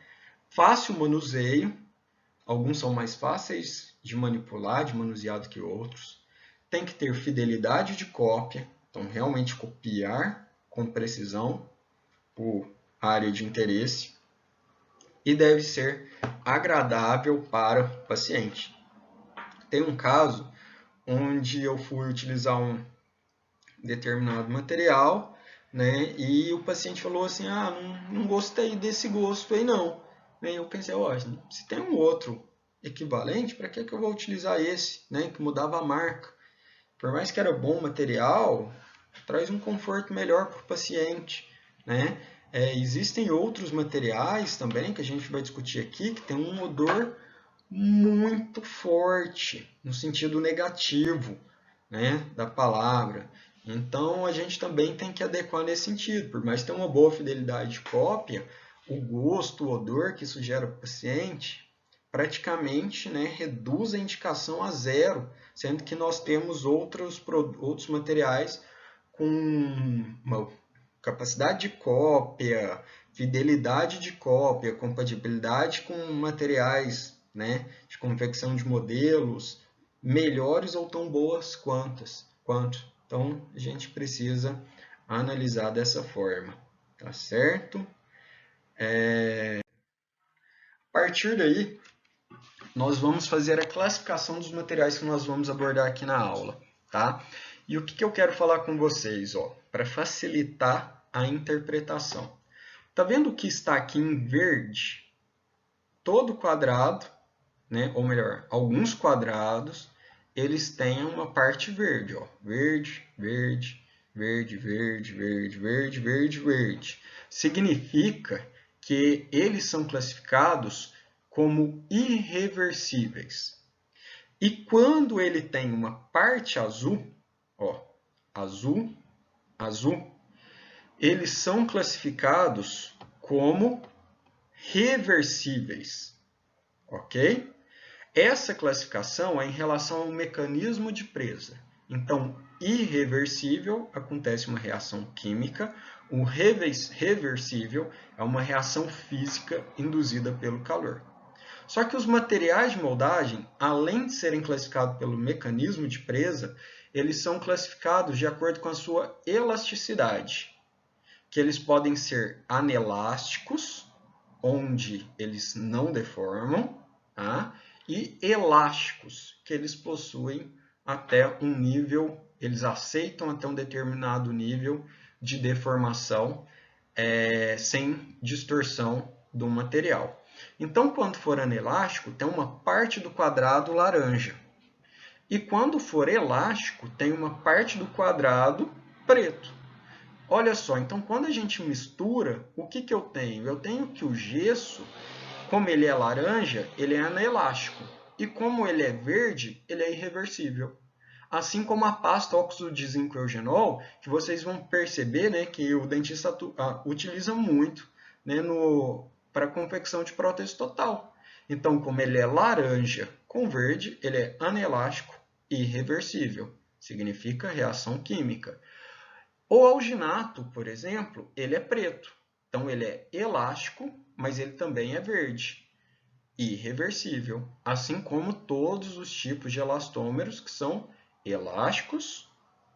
Fácil manuseio. Alguns são mais fáceis de manipular, de manusear do que outros. Tem que ter fidelidade de cópia. Então, realmente copiar com precisão por área de interesse. E deve ser agradável para o paciente. Tem um caso onde eu fui utilizar um determinado material, né, e o paciente falou assim, não gostei desse gosto aí não. E eu pensei, se tem um outro equivalente, para que eu vou utilizar esse, né, que mudava a marca? Por mais que era bom material, traz um conforto melhor para o paciente, né? Existem outros materiais também que a gente vai discutir aqui que tem um odor muito forte, no sentido negativo, né, da palavra. Então, a gente também tem que adequar nesse sentido. Por mais que tenha uma boa fidelidade de cópia, o gosto, o odor que isso gera para o paciente, praticamente, né, reduz a indicação a zero, sendo que nós temos outros materiais com uma capacidade de cópia, fidelidade de cópia, compatibilidade com materiais, né, de confecção de modelos melhores ou tão boas quanto. Então, a gente precisa analisar dessa forma. tá certo? A partir daí, nós vamos fazer a classificação dos materiais que nós vamos abordar aqui na aula, tá? E o que eu quero falar com vocês, ó, para facilitar a interpretação. Tá vendo que está aqui em verde? Todo quadrado, né, ou melhor, alguns quadrados, eles têm uma parte verde, ó, verde, verde, verde, verde, verde, verde, verde, verde. Significa que eles são classificados como irreversíveis. E quando ele tem uma parte azul, ó, azul, azul, eles são classificados como reversíveis, ok? Essa classificação é em relação ao mecanismo de presa. Então, irreversível acontece uma reação química, o reversível é uma reação física induzida pelo calor. Só que os materiais de moldagem, além de serem classificados pelo mecanismo de presa, eles são classificados de acordo com a sua elasticidade, que eles podem ser anelásticos, onde eles não deformam, tá? E elásticos, que eles possuem até um nível, eles aceitam até um determinado nível de deformação sem distorção do material. Então, quando for anelástico, tem uma parte do quadrado laranja. E quando for elástico, tem uma parte do quadrado preto. Olha só, então quando a gente mistura, o que eu tenho? Eu tenho que o gesso, como ele é laranja, ele é anelástico. E como ele é verde, ele é irreversível. Assim como a pasta óxido de zinco eugenol, que vocês vão perceber, né, que o dentista utiliza muito, né, para confecção de prótese total. Então, como ele é laranja com verde, ele é anelástico e irreversível. Significa reação química. O alginato, por exemplo, ele é preto. Então, ele é elástico, mas ele também é verde. Irreversível. Assim como todos os tipos de elastômeros que são elásticos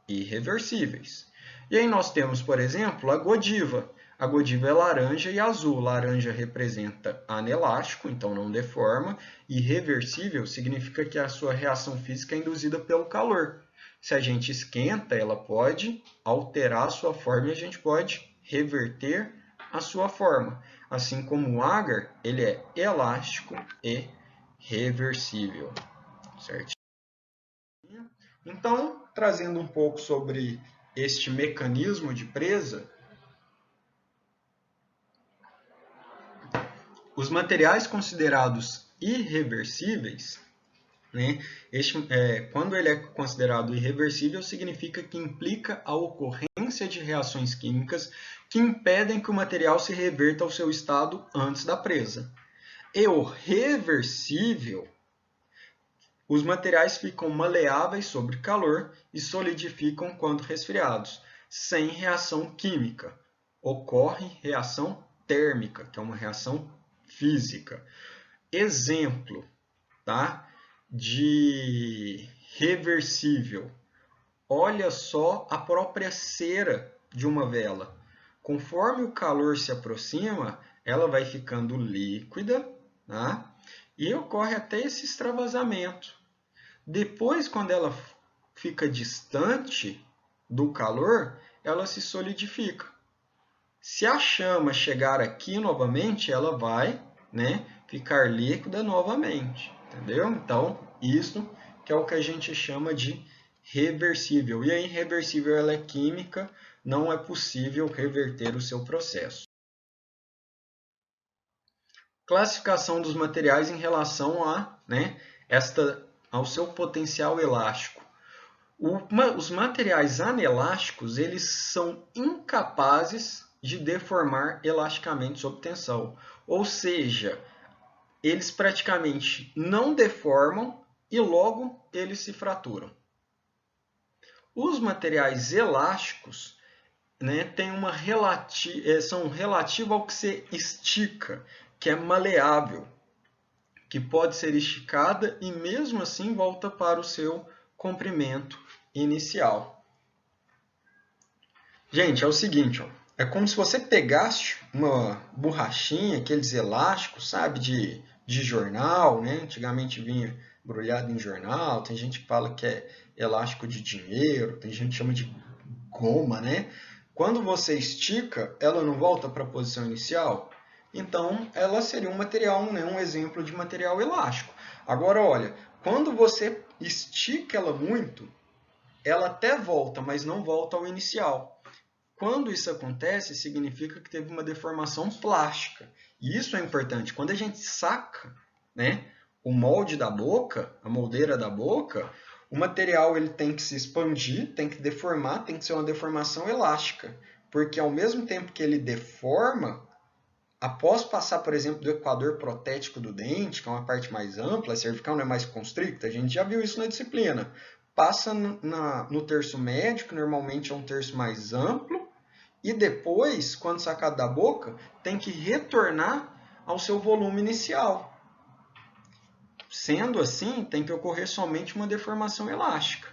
e irreversíveis. E aí nós temos, por exemplo, a Godiva. A Godiva é laranja e azul. Laranja representa anelástico, então não deforma. E reversível significa que a sua reação física é induzida pelo calor. Se a gente esquenta, ela pode alterar a sua forma e a gente pode reverter a sua forma. Assim como o agar, ele é elástico e reversível. Certo? Então, trazendo um pouco sobre este mecanismo de presa, os materiais considerados irreversíveis, né, quando ele é considerado irreversível, significa que implica a ocorrência de reações químicas que impedem que o material se reverta ao seu estado antes da presa. E o reversível, os materiais ficam maleáveis sob calor e solidificam quando resfriados, sem reação química. Ocorre reação térmica, que é uma reação física. Exemplo, tá, de reversível. Olha só a própria cera de uma vela. Conforme o calor se aproxima, ela vai ficando líquida, tá? E ocorre até esse extravasamento. Depois, quando ela fica distante do calor, ela se solidifica. Se a chama chegar aqui novamente, ela vai, né, ficar líquida novamente. Entendeu? Então, isso que é o que a gente chama de reversível. E a irreversível ela é química, não é possível reverter o seu processo. Classificação dos materiais em relação a, né, ao seu potencial elástico. Os materiais anelásticos, eles são incapazes de deformar elasticamente sob tensão. Ou seja, eles praticamente não deformam e logo eles se fraturam. Os materiais elásticos, né, são relativos ao que se estica, que é maleável, que pode ser esticada e mesmo assim volta para o seu comprimento inicial. Gente, é o seguinte, ó, É como se você pegasse uma borrachinha, aqueles elásticos, sabe, de jornal, né? Antigamente vinha embrulhado em jornal, tem gente que fala que é elástico de dinheiro, tem gente que chama de goma, né? Quando você estica, ela não volta para a posição inicial? Então, ela seria um material, né, um exemplo de material elástico. Agora, olha, quando você estica ela muito, ela até volta, mas não volta ao inicial. Quando isso acontece, significa que teve uma deformação plástica. E isso é importante. Quando a gente saca, né, o molde da boca, a moldeira da boca, o material ele tem que se expandir, tem que deformar, tem que ser uma deformação elástica. Porque ao mesmo tempo que ele deforma, após passar, por exemplo, do equador protético do dente, que é uma parte mais ampla, a cervical não é mais constricta, a gente já viu isso na disciplina. Passa no terço médio, que normalmente é um terço mais amplo, e depois, quando sacado da boca, tem que retornar ao seu volume inicial. Sendo assim, tem que ocorrer somente uma deformação elástica.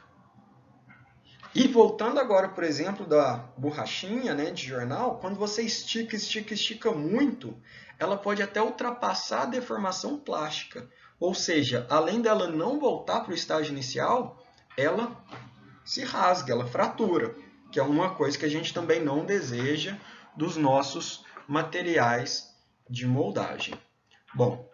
E voltando agora, por exemplo, da borrachinha, né, de jornal, quando você estica, estica, estica muito, ela pode até ultrapassar a deformação plástica. Ou seja, além dela não voltar para o estágio inicial, ela se rasga, ela fratura, que é uma coisa que a gente também não deseja dos nossos materiais de moldagem. Bom,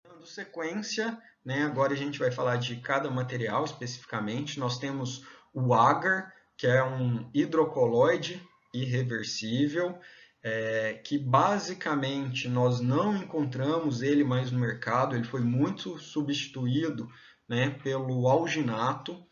dando sequência, né, agora a gente vai falar de cada material especificamente. Nós temos o agar, que é um hidrocoloide irreversível, que basicamente nós não encontramos ele mais no mercado, ele foi muito substituído, né, pelo alginato,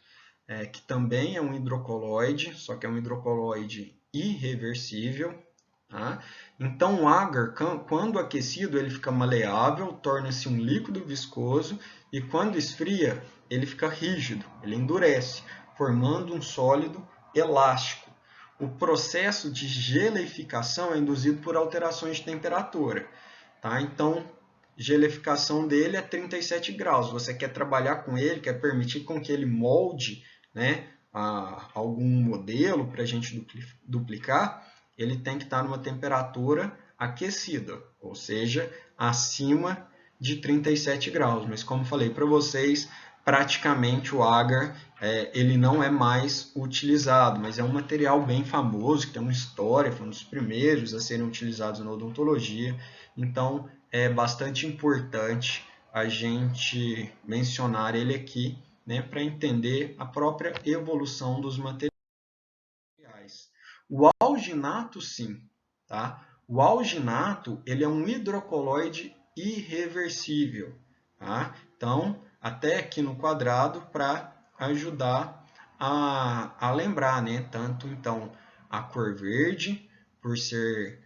que também é um hidrocoloide, só que é um hidrocoloide irreversível. Tá? Então, o agar, quando aquecido, ele fica maleável, torna-se um líquido viscoso, e quando esfria, ele fica rígido, ele endurece, formando um sólido elástico. O processo de geleificação é induzido por alterações de temperatura. Tá? Então, geleificação dele é 37 graus. Você quer trabalhar com ele, quer permitir com que ele molde, né, algum modelo para a gente duplicar, ele tem que estar numa temperatura aquecida, ou seja, acima de 37 graus. Mas como falei para vocês, praticamente o agar ele não é mais utilizado, mas é um material bem famoso, que tem uma história, foi um dos primeiros a serem utilizados na odontologia. Então, é bastante importante a gente mencionar ele aqui, né, para entender a própria evolução dos materiais. O alginato, sim, tá? O alginato, ele é um hidrocoloide irreversível, tá? Então, até aqui no quadrado para ajudar a lembrar, né? Tanto, então, a cor verde, por ser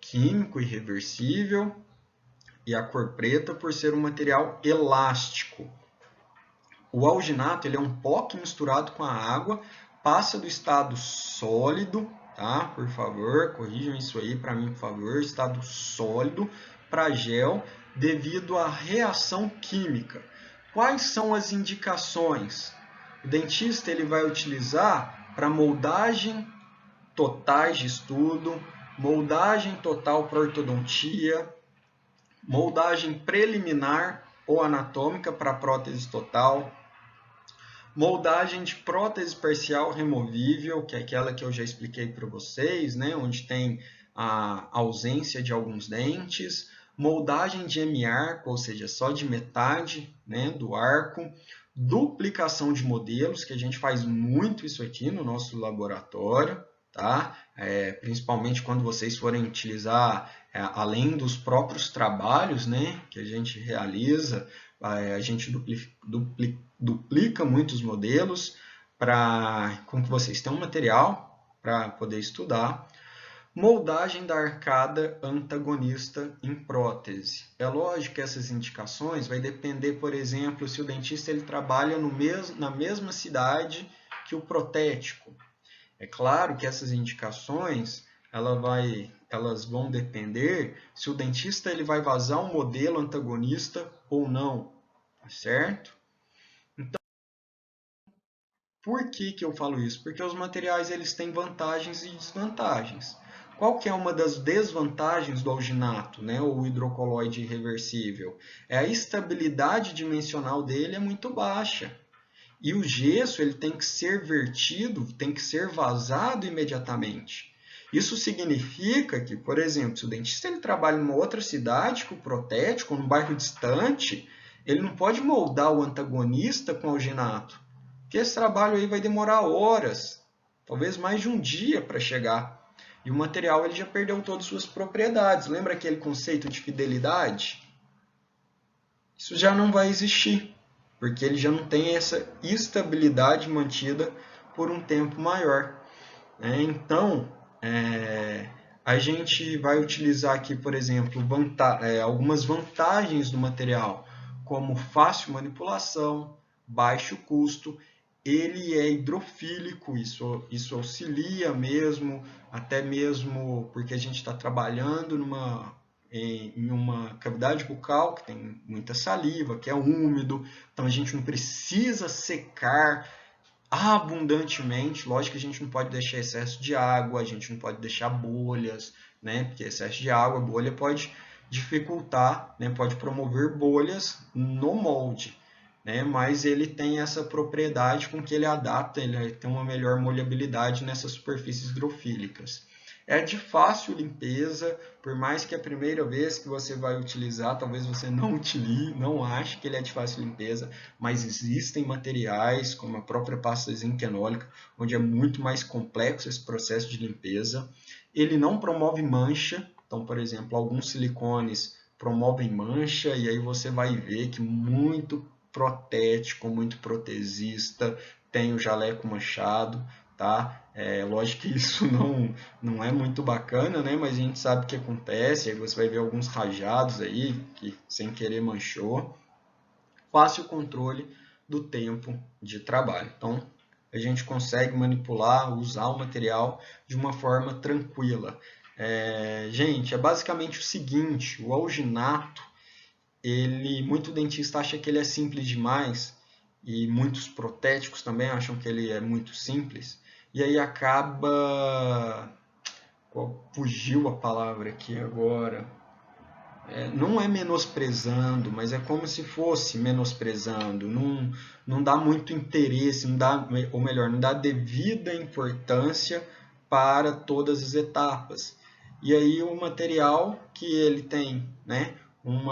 químico irreversível, e a cor preta, por ser um material elástico. O alginato ele é um pó que misturado com a água passa do estado sólido, tá? Por favor, corrijam isso aí para mim, por favor, estado sólido para gel devido à reação química. Quais são as indicações? O dentista ele vai utilizar para moldagem totais de estudo, moldagem total para ortodontia, moldagem preliminar ou anatômica para prótese total, moldagem de prótese parcial removível, que é aquela que eu já expliquei para vocês, né, onde tem a ausência de alguns dentes, moldagem de hemiarco, ou seja, só de metade, né, do arco, duplicação de modelos, que a gente faz muito isso aqui no nosso laboratório, tá? Principalmente quando vocês forem utilizar, além dos próprios trabalhos, né, que a gente realiza, a gente duplica muitos modelos com que vocês tenham um material para poder estudar. Moldagem da arcada antagonista em prótese. É lógico que essas indicações vai depender, por exemplo, se o dentista ele trabalha na mesma cidade que o protético. É claro que essas indicações elas vão depender se o dentista ele vai vazar um modelo antagonista ou não, tá certo? Por que que eu falo isso? Porque os materiais eles têm vantagens e desvantagens. Qual que é uma das desvantagens do alginato, né, ou hidrocoloide reversível? É a estabilidade dimensional dele é muito baixa. E o gesso ele tem que ser vertido, tem que ser vazado imediatamente. Isso significa que, por exemplo, se o dentista ele trabalha em uma outra cidade com protético, num bairro distante, ele não pode moldar o antagonista com alginato, porque esse trabalho aí vai demorar horas, talvez mais de um dia para chegar. E o material ele já perdeu todas as suas propriedades. Lembra aquele conceito de fidelidade? Isso já não vai existir, porque ele já não tem essa estabilidade mantida por um tempo maior. Então, a gente vai utilizar aqui, por exemplo, algumas vantagens do material, como fácil manipulação, baixo custo, ele é hidrofílico, isso auxilia mesmo, até mesmo porque a gente está trabalhando em uma cavidade bucal que tem muita saliva, que é úmido, então a gente não precisa secar abundantemente. Lógico que a gente não pode deixar excesso de água, a gente não pode deixar bolhas, né? Porque excesso de água, bolha pode dificultar, né? Pode promover bolhas no molde, né? Mas ele tem essa propriedade com que ele adapta, ele tem uma melhor molhabilidade nessas superfícies hidrofílicas. É de fácil limpeza, por mais que a primeira vez que você vai utilizar, talvez você não utilize, não ache que ele é de fácil limpeza, mas existem materiais, como a própria pasta zinquenólica, onde é muito mais complexo esse processo de limpeza. Ele não promove mancha, então, por exemplo, alguns silicones promovem mancha, e aí você vai ver que muito protético, muito protesista tem o jaleco manchado, tá? Lógico que isso não é muito bacana, né? Mas a gente sabe que acontece, aí você vai ver alguns rajados aí que sem querer manchou. Fácil controle do tempo de trabalho. Então, a gente consegue manipular, usar o material de uma forma tranquila. Gente, é basicamente o seguinte, o alginato, muito dentista acha que ele é simples demais, e muitos protéticos também acham que ele é muito simples, e aí acaba... Fugiu a palavra aqui agora. Não é menosprezando, mas é como se fosse menosprezando. Não dá muito interesse, não dá, ou melhor, não dá devida importância para todas as etapas. E aí o material que ele tem, né, um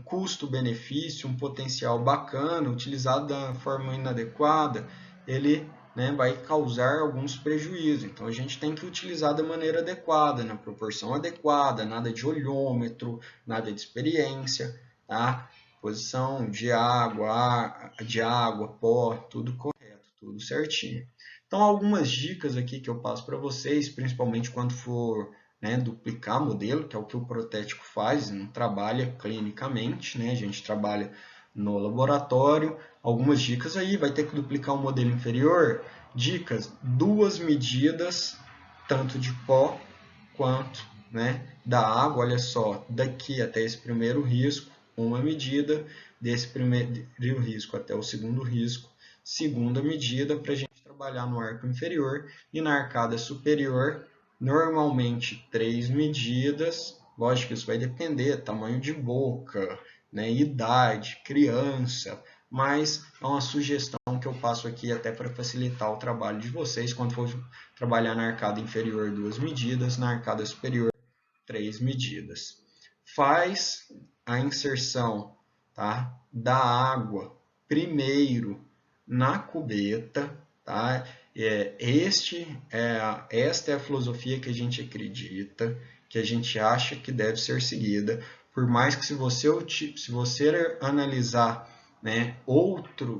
custo-benefício, um potencial bacana, utilizado da forma inadequada, ele, né, vai causar alguns prejuízos. Então a gente tem que utilizar da maneira adequada, na proporção adequada, nada de olhômetro, nada de experiência, tá? Posição de água, pó, tudo correto, tudo certinho. Então algumas dicas aqui que eu passo para vocês, principalmente quando for, né, duplicar modelo, que é o que o protético faz, não trabalha clinicamente, né? A gente trabalha no laboratório. Algumas dicas aí, vai ter que duplicar o modelo inferior. Dicas, 2 medidas, tanto de pó quanto, né, da água. Olha só, daqui até esse primeiro risco, uma medida, desse primeiro risco até o segundo risco, segunda medida, para a gente trabalhar no arco inferior, e na arcada superior, normalmente 3 medidas. Lógico que isso vai depender, tamanho de boca, né, idade, criança, mas é uma sugestão que eu passo aqui até para facilitar o trabalho de vocês. Quando for trabalhar na arcada inferior, 2 medidas, na arcada superior, 3 medidas. Faz a inserção, tá, da água primeiro na cubeta, tá? Esta é a filosofia que a gente acredita, que a gente acha que deve ser seguida, por mais que se você analisar, né,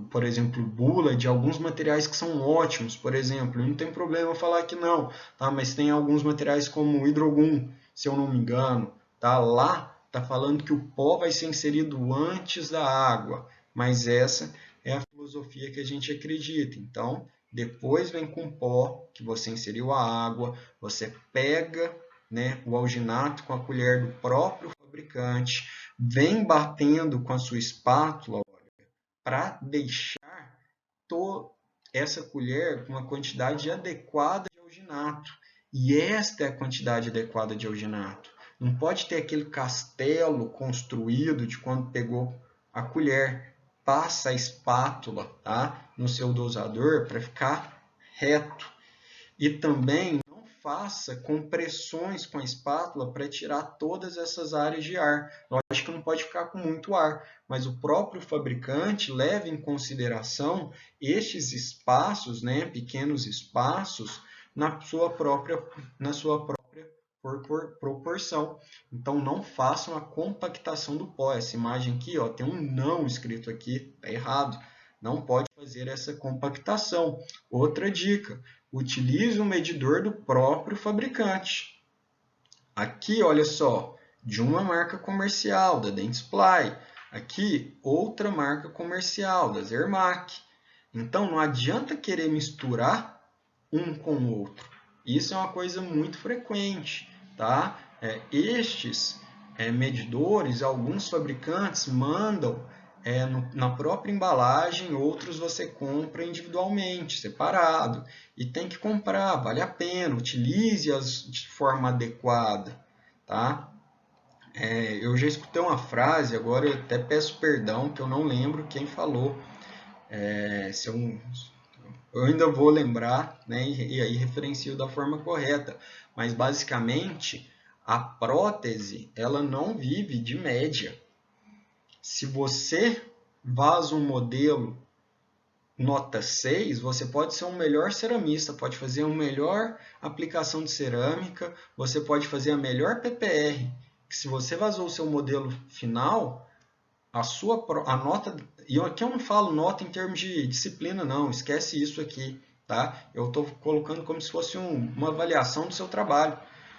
por exemplo, bula de alguns materiais que são ótimos, por exemplo, não tem problema falar que não, tá? Mas tem alguns materiais como o hidrogum, se eu não me engano, tá? Lá está falando que o pó vai ser inserido antes da água, mas essa é a filosofia que a gente acredita. Então, depois vem com o pó, que você inseriu a água, você pega, né, o alginato com a colher do próprio fabricante, vem batendo com a sua espátula para deixar essa colher com uma quantidade adequada de alginato. E esta é a quantidade adequada de alginato. Não pode ter aquele castelo construído de quando pegou a colher. Passa a espátula, tá, no seu dosador para ficar reto. E também não faça compressões com a espátula para tirar todas essas áreas de ar. Lógico que não pode ficar com muito ar, mas o próprio fabricante leva em consideração estes espaços, né, pequenos espaços, na sua própria proporção. Então, não façam a compactação do pó. Essa imagem aqui, ó, tem um não escrito aqui, está errado. Não pode fazer essa compactação. Outra dica, utilize o medidor do próprio fabricante. Aqui, olha só, de uma marca comercial, da Dentsply. Aqui, outra marca comercial, da Zermatt. Então, não adianta querer misturar um com o outro. Isso é uma coisa muito frequente, tá? Estes medidores, alguns fabricantes mandam na própria embalagem, outros você compra individualmente, separado. E tem que comprar, vale a pena, utilize-as de forma adequada, tá? Eu já escutei uma frase, agora eu até peço perdão, que eu não lembro quem falou. Se eu ainda vou lembrar, né, e aí referencio da forma correta. Mas, basicamente, a prótese ela não vive de média. Se você vaza um modelo nota 6, você pode ser um melhor ceramista, pode fazer uma melhor aplicação de cerâmica, você pode fazer a melhor PPR. Se você vazou o seu modelo final, a nota, e aqui eu não falo nota em termos de disciplina, não, esquece isso aqui, tá? Eu estou colocando como se fosse uma avaliação do seu trabalho.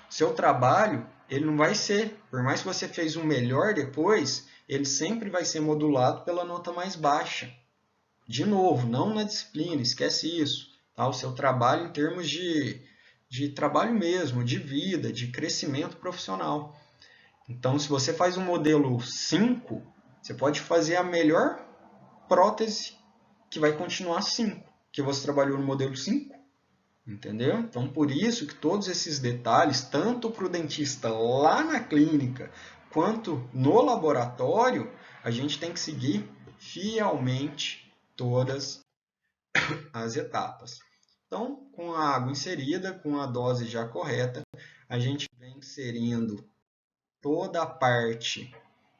Seu trabalho, ele não vai ser, por mais que você fez um melhor depois, ele sempre vai ser modulado pela nota mais baixa. De novo, não na disciplina, esquece isso, tá? O seu trabalho em termos de trabalho mesmo, de vida, de crescimento profissional. Então, se você faz um modelo 5, você pode fazer a melhor prótese que vai continuar 5, que você trabalhou no modelo 5. Entendeu? Então, por isso que todos esses detalhes, tanto para o dentista lá na clínica, quanto no laboratório, a gente tem que seguir fielmente todas as etapas. Então, com a água inserida, com a dose já correta, a gente vem inserindo toda a parte,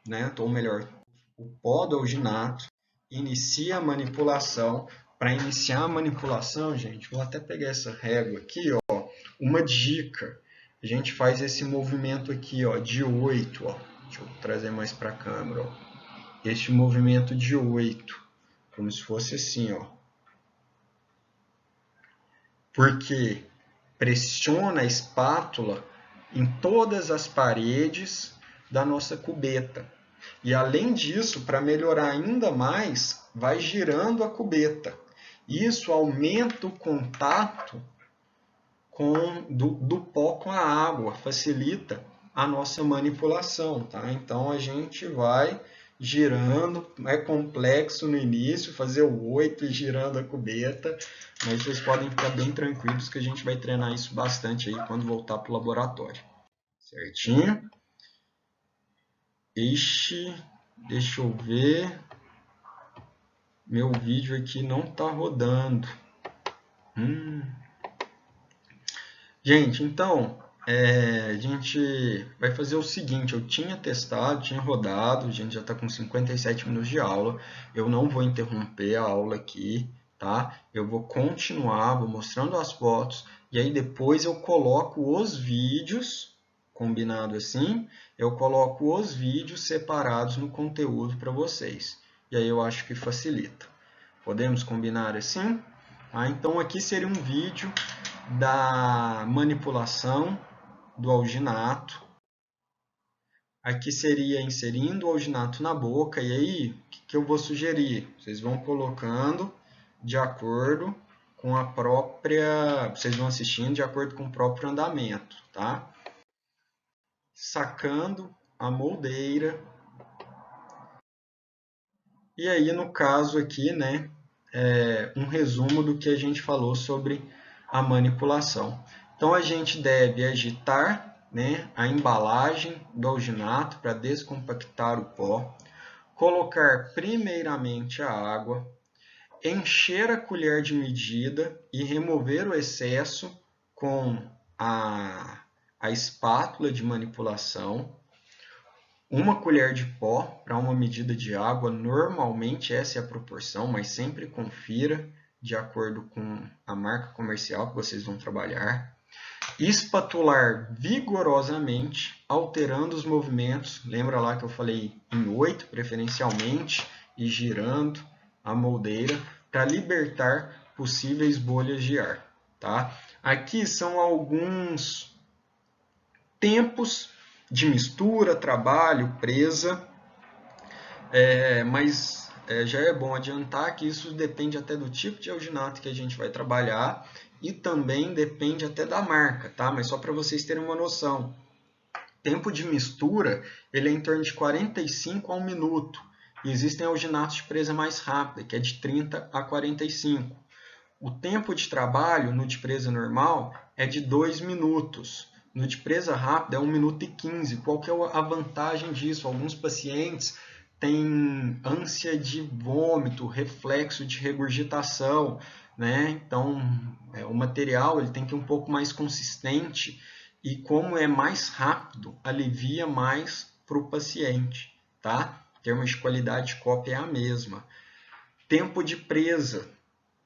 né, ou melhor, o pó do alginato, inicia a manipulação. Para iniciar a manipulação, gente, vou até pegar essa régua aqui, ó, uma dica, a gente faz esse movimento aqui, ó, de 8, ó, deixa eu trazer mais para a câmera, ó, este movimento de 8, como se fosse assim, ó, porque pressiona a espátula em todas as paredes da nossa cubeta. E além disso, para melhorar ainda mais, vai girando a cubeta. Isso aumenta o contato do pó com a água, facilita a nossa manipulação, tá? Então a gente vai girando, é complexo no início, fazer o 8 e girando a cubeta, mas vocês podem ficar bem tranquilos que a gente vai treinar isso bastante aí quando voltar para o laboratório. Certinho? Deixa eu ver. Meu vídeo aqui não está rodando. Gente, então, a gente vai fazer o seguinte, eu tinha testado, tinha rodado, a gente já está com 57 minutos de aula, eu não vou interromper a aula aqui, tá? Eu vou continuar, vou mostrando as fotos, e aí depois eu coloco os vídeos, combinado assim, eu coloco os vídeos separados no conteúdo para vocês, e aí eu acho que facilita. Podemos combinar assim? Então aqui seria um vídeo da manipulação do alginato. Aqui seria inserindo o alginato na boca. E aí, o que eu vou sugerir? Vocês vão colocando de acordo com a própria... Vocês vão assistindo de acordo com o próprio andamento, tá? Sacando a moldeira. E aí, no caso aqui, né? um resumo do que a gente falou sobre a manipulação. Então, a gente deve agitar, né, a embalagem do alginato para descompactar o pó, colocar primeiramente a água, encher a colher de medida e remover o excesso com a espátula de manipulação. Uma colher de pó para uma medida de água, normalmente essa é a proporção, mas sempre confira de acordo com a marca comercial que vocês vão trabalhar. Espatular vigorosamente, alterando os movimentos, lembra lá que eu falei em 8 preferencialmente, e girando a moldeira para libertar possíveis bolhas de ar. Tá? Aqui são alguns tempos de mistura, trabalho, presa, mas já é bom adiantar que isso depende até do tipo de alginato que a gente vai trabalhar e também depende até da marca, tá? Mas só para vocês terem uma noção. Tempo de mistura ele é em torno de 45 a 1 minuto. E existem alginatos de presa mais rápida, que é de 30 a 45. O tempo de trabalho no de presa normal é de 2 minutos. No de presa rápida é 1 minuto e 15. Qual que é a vantagem disso? Alguns pacientes têm ânsia de vômito, reflexo de regurgitação, né? Então, o material ele tem que ir um pouco mais consistente e como é mais rápido, alivia mais para o paciente, tá? Em termos de qualidade de cópia é a mesma. Tempo de presa,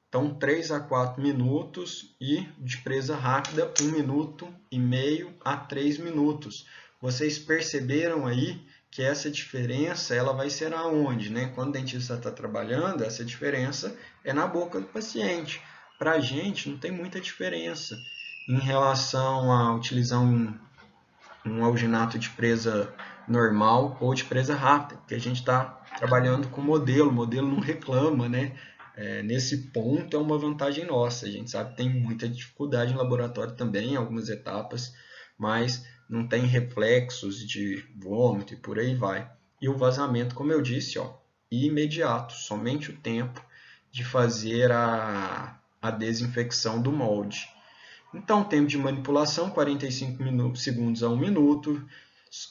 então 3 a 4 minutos e de presa rápida 1 minuto e meio a 3 minutos. Vocês perceberam aí que essa diferença ela vai ser aonde, né? Quando o dentista está trabalhando, essa diferença é na boca do paciente. Para a gente não tem muita diferença em relação a utilizar um alginato de presa normal ou de presa rápida, porque a gente está trabalhando com modelo, o modelo não reclama, né? Nesse ponto é uma vantagem nossa. A gente sabe que tem muita dificuldade em laboratório também, em algumas etapas, mas não tem reflexos de vômito e por aí vai. E o vazamento, como eu disse, imediato, somente o tempo de fazer a desinfecção do molde. Então, tempo de manipulação, 45 segundos a 1 minuto.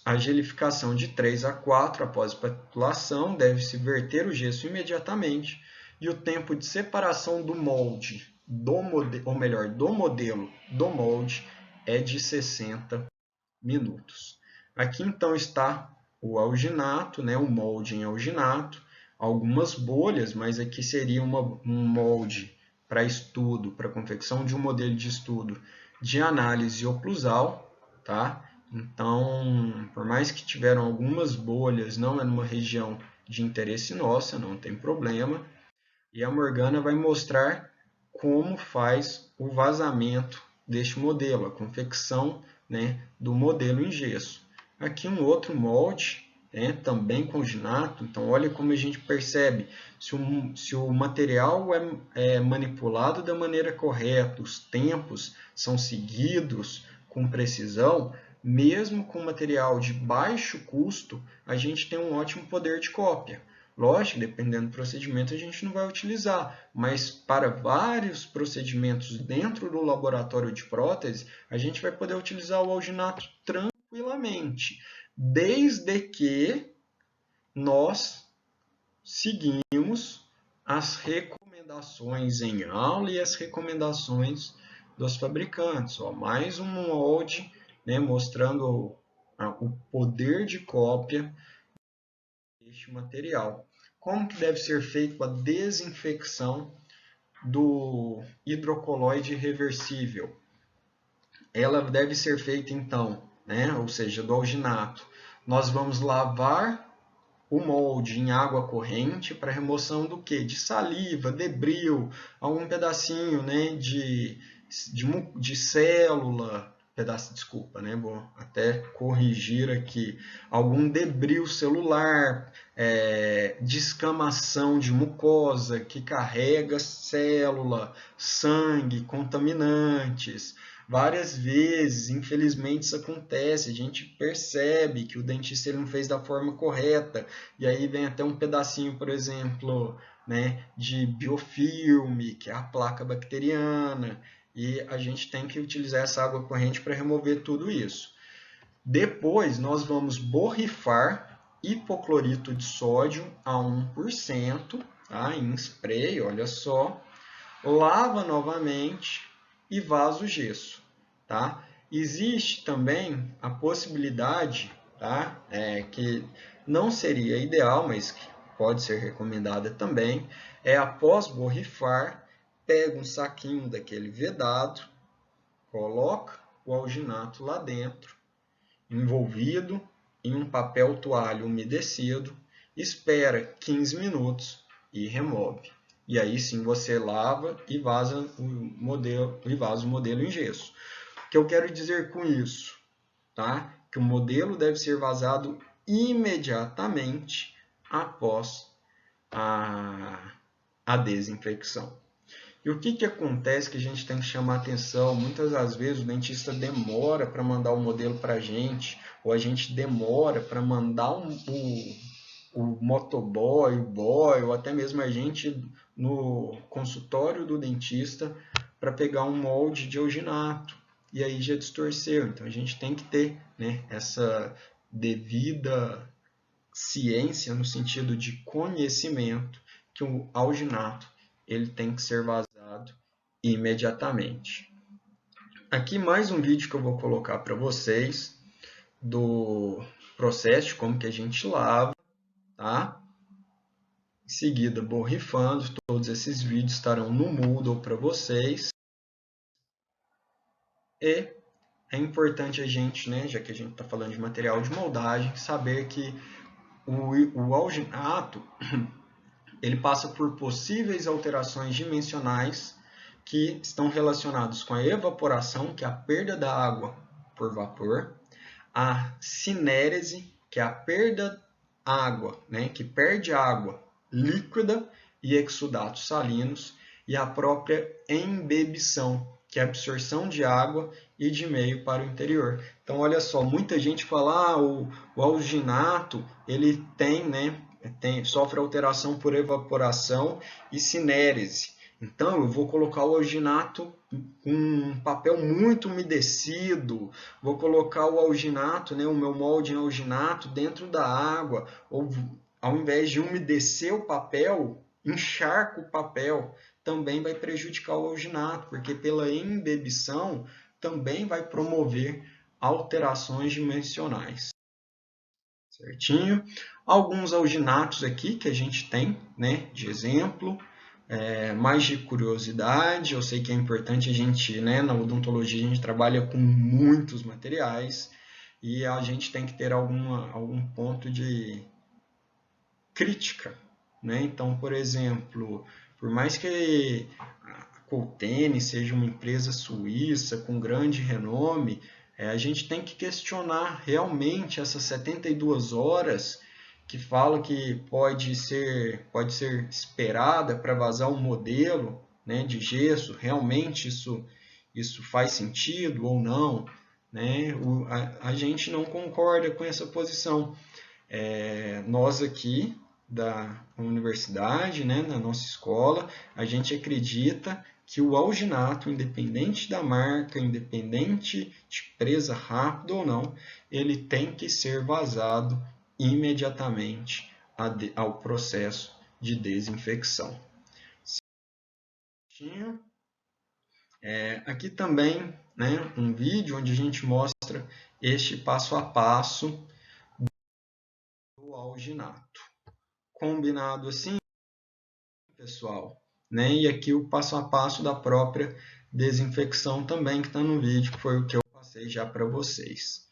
A gelificação de 3 a 4 após a espatulação, deve-se verter o gesso imediatamente. E o tempo de separação do molde, do modelo do molde, é de 60 minutos. Aqui então está o alginato, né, o molde em alginato, algumas bolhas, mas aqui seria um molde para estudo, para confecção de um modelo de estudo de análise oclusal, tá? Então, por mais que tiveram algumas bolhas, não é numa região de interesse nossa, não tem problema. E a Morgana vai mostrar como faz o vazamento deste modelo, a confecção, né, do modelo em gesso. Aqui um outro molde, né, também com alginato. Então, olha como a gente percebe se o material é manipulado da maneira correta, os tempos são seguidos com precisão, mesmo com material de baixo custo, a gente tem um ótimo poder de cópia. Lógico, dependendo do procedimento, a gente não vai utilizar, mas para vários procedimentos dentro do laboratório de prótese, a gente vai poder utilizar o alginato tranquilamente, desde que nós seguimos as recomendações em aula e as recomendações dos fabricantes. Mais um molde, né, mostrando o poder de cópia deste material. Como que deve ser feita a desinfecção do hidrocoloide reversível? Ela deve ser feita então, né? Ou seja, do alginato. Nós vamos lavar o molde em água corrente para remoção do que? De saliva, debris, algum pedacinho, né, de célula, desculpa, né? Vou até corrigir aqui. Algum debris celular, descamação de mucosa que carrega célula, sangue, contaminantes. Várias vezes, infelizmente, isso acontece. A gente percebe que o dentista ele não fez da forma correta. E aí vem até um pedacinho, por exemplo, né, de biofilme, que é a placa bacteriana, e a gente tem que utilizar essa água corrente para remover tudo isso. Depois, nós vamos borrifar hipoclorito de sódio a 1%, tá, em spray, olha só. Lava novamente e vaza o gesso. Tá? Existe também a possibilidade, tá, que não seria ideal, mas que pode ser recomendada também, após borrifar, pega um saquinho daquele vedado, coloca o alginato lá dentro, envolvido em um papel toalha umedecido, espera 15 minutos e remove. E aí sim você lava e vaza o modelo em gesso. O que eu quero dizer com isso? Tá? Que o modelo deve ser vazado imediatamente após a desinfecção. E o que acontece que a gente tem que chamar atenção? Muitas das vezes o dentista demora para mandar o modelo para a gente, ou a gente demora para mandar o motoboy, o boy, ou até mesmo a gente no consultório do dentista para pegar um molde de alginato. E aí já distorceu. Então a gente tem que ter, né, essa devida ciência no sentido de conhecimento que o alginato ele tem que ser vazado imediatamente. Aqui mais um vídeo que eu vou colocar para vocês do processo de como que a gente lava, tá? Em seguida, borrifando. Todos esses vídeos estarão no Moodle para vocês. E é importante a gente, né, já que a gente está falando de material de moldagem, saber que o alginato ele passa por possíveis alterações dimensionais que estão relacionados com a evaporação, que é a perda da água por vapor, a cinérese, que é a perda água, né, que perde água líquida e exudatos salinos, e a própria embebição, que é a absorção de água e de meio para o interior. Então, olha só, muita gente fala, o alginato, ele tem, né, sofre alteração por evaporação e cinérese. Então, eu vou colocar o alginato com um papel muito umedecido, vou colocar o alginato, né, o meu molde em alginato dentro da água, ou ao invés de umedecer o papel, encharco o papel, também vai prejudicar o alginato, porque pela embebição também vai promover alterações dimensionais. Certinho? Alguns alginatos aqui que a gente tem, né, de exemplo. Mais de curiosidade, eu sei que é importante a gente, né, na odontologia a gente trabalha com muitos materiais e a gente tem que ter algum ponto de crítica, né? Então, por exemplo, por mais que a Coltene seja uma empresa suíça com grande renome, a gente tem que questionar realmente essas 72 horas que fala que pode ser esperada para vazar um modelo, né, de gesso, realmente isso faz sentido ou não, né? A gente não concorda com essa posição. Nós aqui da universidade, né, na nossa escola, a gente acredita que o alginato, independente da marca, independente de presa rápido ou não, ele tem que ser vazado imediatamente ao processo de desinfecção. Aqui também, né, um vídeo onde a gente mostra este passo a passo do alginato. Combinado assim, pessoal, né? E aqui o passo a passo da própria desinfecção também, que está no vídeo, que foi o que eu passei já para vocês.